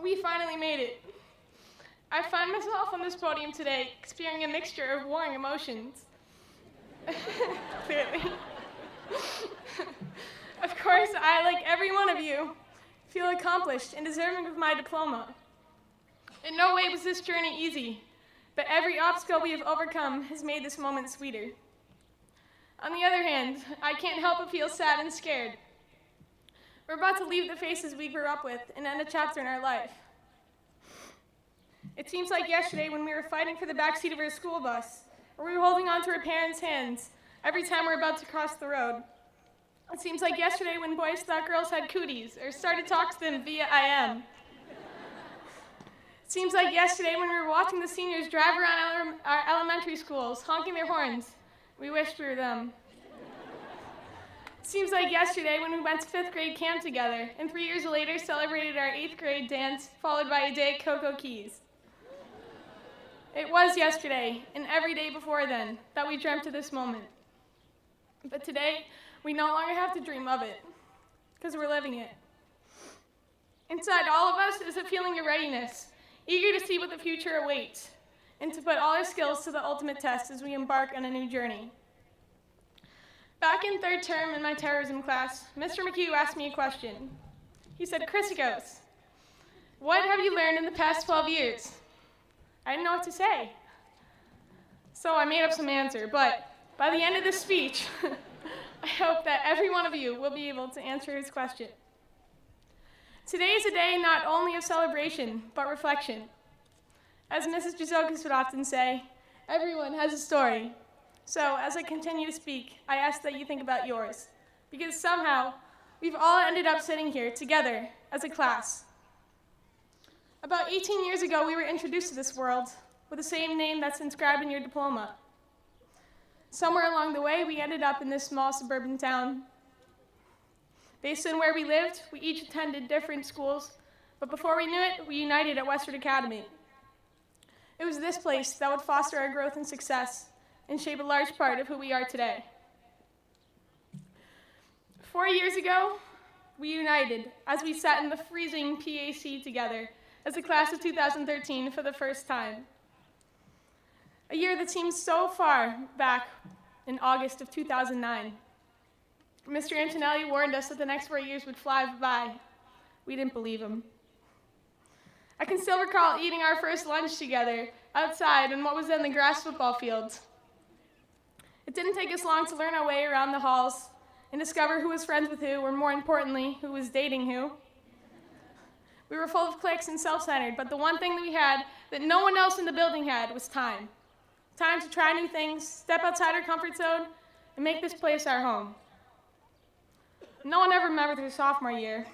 We finally made it. I find myself on this podium today experiencing a mixture of warring emotions. Clearly. Of course, I, like every one of you, feel accomplished and deserving of my diploma. In no way was this journey easy, but every obstacle we have overcome has made this moment sweeter. On the other hand, I can't help but feel sad and scared. We're about to leave the faces we grew up with and end a chapter in our life. It seems like yesterday when we were fighting for the backseat of our school bus, or we were holding on to our parents' hands every time we're about to cross the road. It seems like yesterday when boys thought girls had cooties or started to talk to them via IM. It seems like yesterday when we were watching the seniors drive around our elementary schools, honking their horns. We wished we were them. It seems like yesterday when we went to 5th grade camp together and 3 years later celebrated our 8th grade dance, followed by a day at Cocoa Keys. It was yesterday, and every day before then, that we dreamt of this moment. But today, we no longer have to dream of it, because we're living it. Inside all of us is a feeling of readiness, eager to see what the future awaits, and to put all our skills to the ultimate test as we embark on a new journey. Back in third term in my terrorism class, Mr. McHugh asked me a question. He said, "Chrysicos, what have you learned in the past 12 years?" I didn't know what to say. So I made up some answer, but by the end of this speech, I hope that every one of you will be able to answer his question. Today is a day not only of celebration, but reflection. As Mrs. Jazokis would often say, everyone has a story. So as I continue to speak, I ask that you think about yours, because somehow we've all ended up sitting here together as a class. About 18 years ago, we were introduced to this world with the same name that's inscribed in your diploma. Somewhere along the way, we ended up in this small suburban town. Based on where we lived, we each attended different schools, but before we knew it, we united at Westford Academy. It was this place that would foster our growth and success and shape a large part of who we are today. 4 years ago, we united as we sat in the freezing PAC together as the class of 2013 for the first time. A year that seems so far back in August of 2009. Mr. Antonelli warned us that the next 4 years would fly by. We didn't believe him. I can still recall eating our first lunch together outside on what was then the grass football field. It didn't take us long to learn our way around the halls and discover who was friends with who, or more importantly, who was dating who. We were full of cliques and self-centered, but the one thing that we had that no one else in the building had was time. Time to try new things, step outside our comfort zone, and make this place our home. No one ever remembered their sophomore year.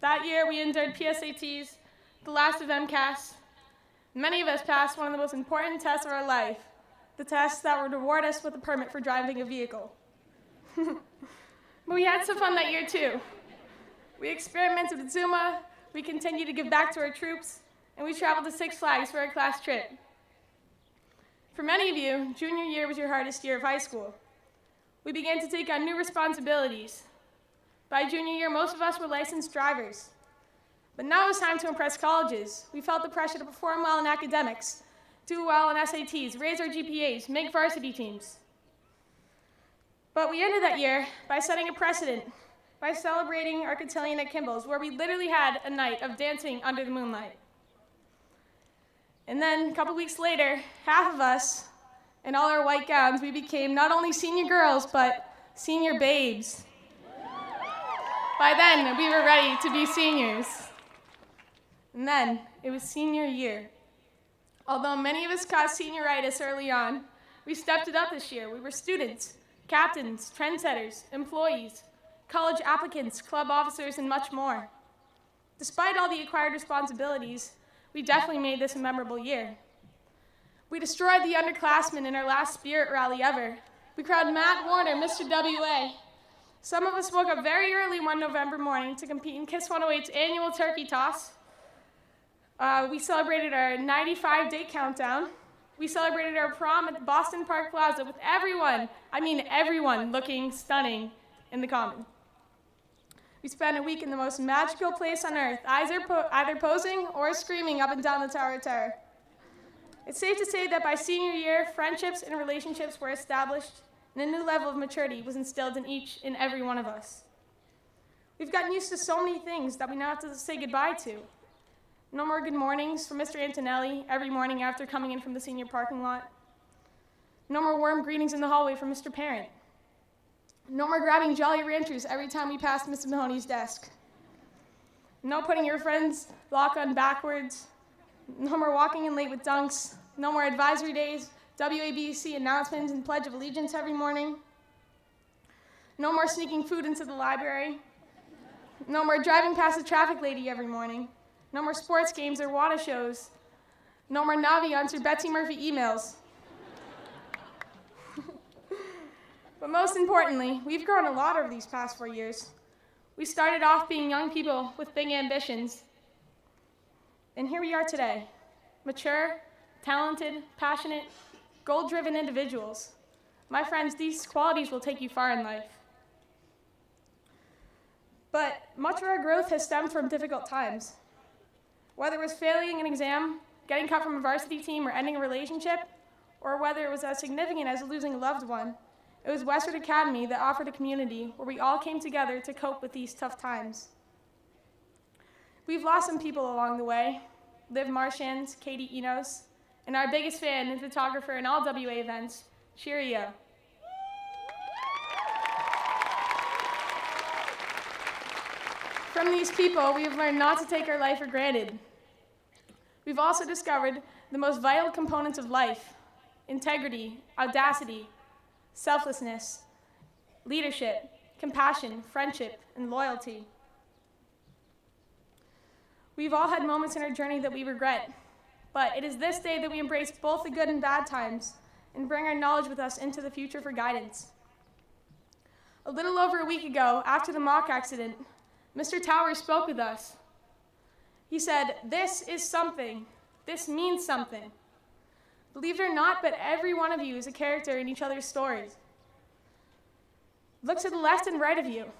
That year, we endured PSATs, the last of MCAS. Many of us passed one of the most important tests of our life, the test that would reward us with a permit for driving a vehicle. But we had some fun that year, too. We experimented with Zuma, we continued to give back to our troops, and we traveled to Six Flags for our class trip. For many of you, junior year was your hardest year of high school. We began to take on new responsibilities. By junior year, most of us were licensed drivers. But now it was time to impress colleges. We felt the pressure to perform well in academics, do well in SATs, raise our GPAs, make varsity teams. But we ended that year by setting a precedent, by celebrating our cotillion at Kimball's, where we literally had a night of dancing under the moonlight. And then, a couple weeks later, half of us, in all our white gowns, we became not only senior girls, but senior babes. By then, we were ready to be seniors. And then, it was senior year. Although many of us caught senioritis early on, we stepped it up this year. We were students, captains, trendsetters, employees, college applicants, club officers, and much more. Despite all the acquired responsibilities, we definitely made this a memorable year. We destroyed the underclassmen in our last spirit rally ever. We crowned Matt Warner, Mr. WA. Some of us woke up very early one November morning to compete in KISS 108's annual turkey toss. We celebrated our 95-day countdown. We celebrated our prom at the Boston Park Plaza with everyone, I mean everyone, looking stunning in the common. We spent a week in the most magical place on earth, either posing or screaming up and down the Tower of Terror. It's safe to say that by senior year, friendships and relationships were established, and a new level of maturity was instilled in each and every one of us. We've gotten used to so many things that we now have to say goodbye to. No more good mornings from Mr. Antonelli every morning after coming in from the senior parking lot. No more warm greetings in the hallway from Mr. Parent. No more grabbing Jolly Ranchers every time we passed Mr. Mahoney's desk. No putting your friend's lock on backwards. No more walking in late with dunks. No more advisory days, WABC announcements, and Pledge of Allegiance every morning. No more sneaking food into the library. No more driving past the traffic lady every morning. No more sports games or water shows. No more Naviance or Betsy Murphy emails. But most importantly, we've grown a lot over these past 4 years. We started off being young people with big ambitions. And here we are today, mature, talented, passionate, goal-driven individuals. My friends, these qualities will take you far in life. But much of our growth has stemmed from difficult times. Whether it was failing an exam, getting cut from a varsity team, or ending a relationship, or whether it was as significant as losing a loved one, It was Westford Academy that offered a community where we all came together to cope with these tough times. We've lost some people along the way. Liv Marchand, Katie Enos, and our biggest fan and photographer in all WA events, Cheerio. From these people, we have learned not to take our life for granted. We've also discovered the most vital components of life: integrity, audacity, selflessness, leadership, compassion, friendship, and loyalty. We've all had moments in our journey that we regret, but it is this day that we embrace both the good and bad times and bring our knowledge with us into the future for guidance. A little over a week ago, after the mock accident, Mr. Towers spoke with us. He said, "This is something. This means something. Believe it or not, but every one of you is a character in each other's stories. Look to the left and right of you.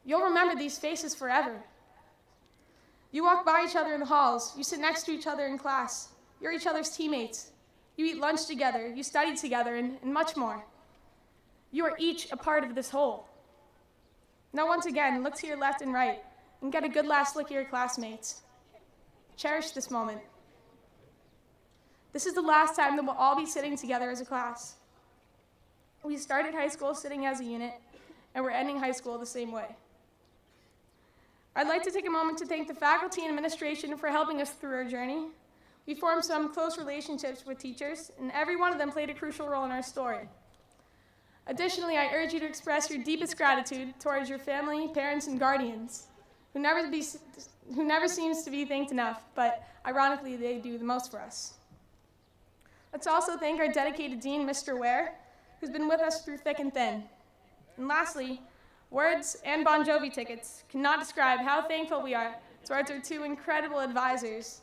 You'll remember these faces forever. You walk by each other in the halls. You sit next to each other in class. You're each other's teammates. You eat lunch together. You study together, and much more. You are each a part of this whole. Now, once again, look to your left and right and get a good last look at your classmates. Cherish this moment. This is the last time that we'll all be sitting together as a class. We started high school sitting as a unit, and we're ending high school the same way. I'd like to take a moment to thank the faculty and administration for helping us through our journey. We formed some close relationships with teachers, and every one of them played a crucial role in our story. Additionally, I urge you to express your deepest gratitude towards your family, parents, and guardians, who never seems to be thanked enough, but ironically, they do the most for us. Let's also thank our dedicated dean, Mr. Ware, who's been with us through thick and thin. And lastly, words and Bon Jovi tickets cannot describe how thankful we are towards our two incredible advisors.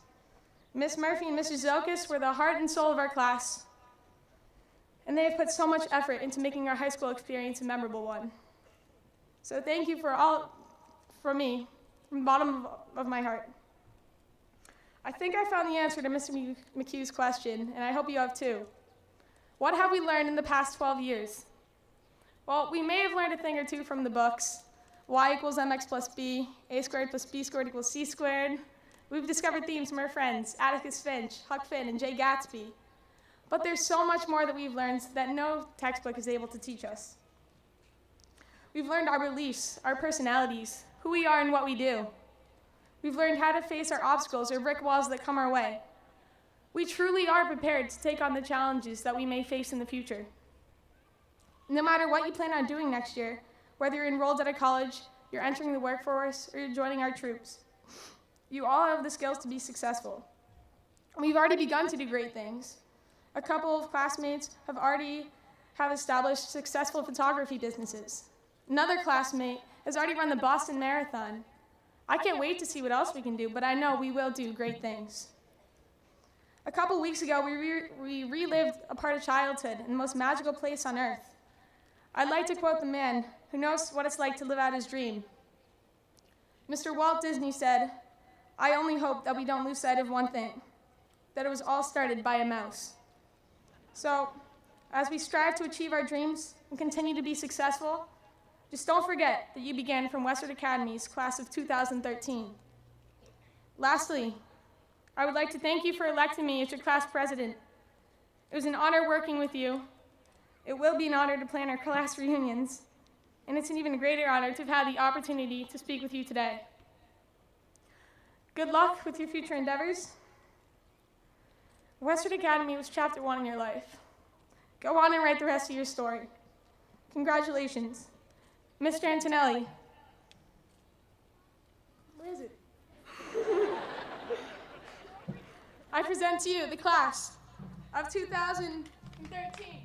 Miss Murphy and Mrs. Zokis were the heart and soul of our class, and they have put so much effort into making our high school experience a memorable one. So thank you from me, from the bottom of my heart. I think I found the answer to Mr. McHugh's question, and I hope you have too. What have we learned in the past 12 years? Well, we may have learned a thing or two from the books. Y equals mx plus b, a squared plus b squared equals c squared. We've discovered themes from our friends, Atticus Finch, Huck Finn, and Jay Gatsby. But there's so much more that we've learned that no textbook is able to teach us. We've learned our beliefs, our personalities, who we are and what we do. We've learned how to face our obstacles or brick walls that come our way. We truly are prepared to take on the challenges that we may face in the future. No matter what you plan on doing next year, whether you're enrolled at a college, you're entering the workforce, or you're joining our troops, you all have the skills to be successful. We've already begun to do great things. A couple of classmates have established successful photography businesses. Another classmate has already run the Boston Marathon. I can't wait to see what else we can do, but I know we will do great things. A couple weeks ago, we relived a part of childhood in the most magical place on earth. I'd like to quote the man who knows what it's like to live out his dream. Mr. Walt Disney said, "I only hope that we don't lose sight of one thing, that it was all started by a mouse." So, as we strive to achieve our dreams and continue to be successful, just don't forget that you began from Westford Academy's class of 2013. Lastly, I would like to thank you for electing me as your class president. It was an honor working with you. It will be an honor to plan our class reunions, and it's an even greater honor to have had the opportunity to speak with you today. Good luck with your future endeavors. Westford Academy was chapter 1 in your life. Go on and write the rest of your story. Congratulations. Mr. Antonelli. Where is it? I present to you the class of 2013.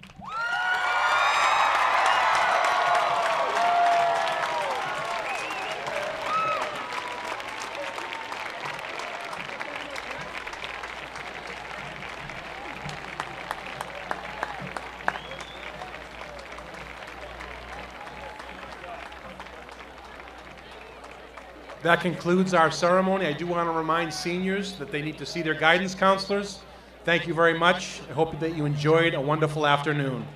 That concludes our ceremony. I do want to remind seniors that they need to see their guidance counselors. Thank you very much. I hope that you enjoyed a wonderful afternoon.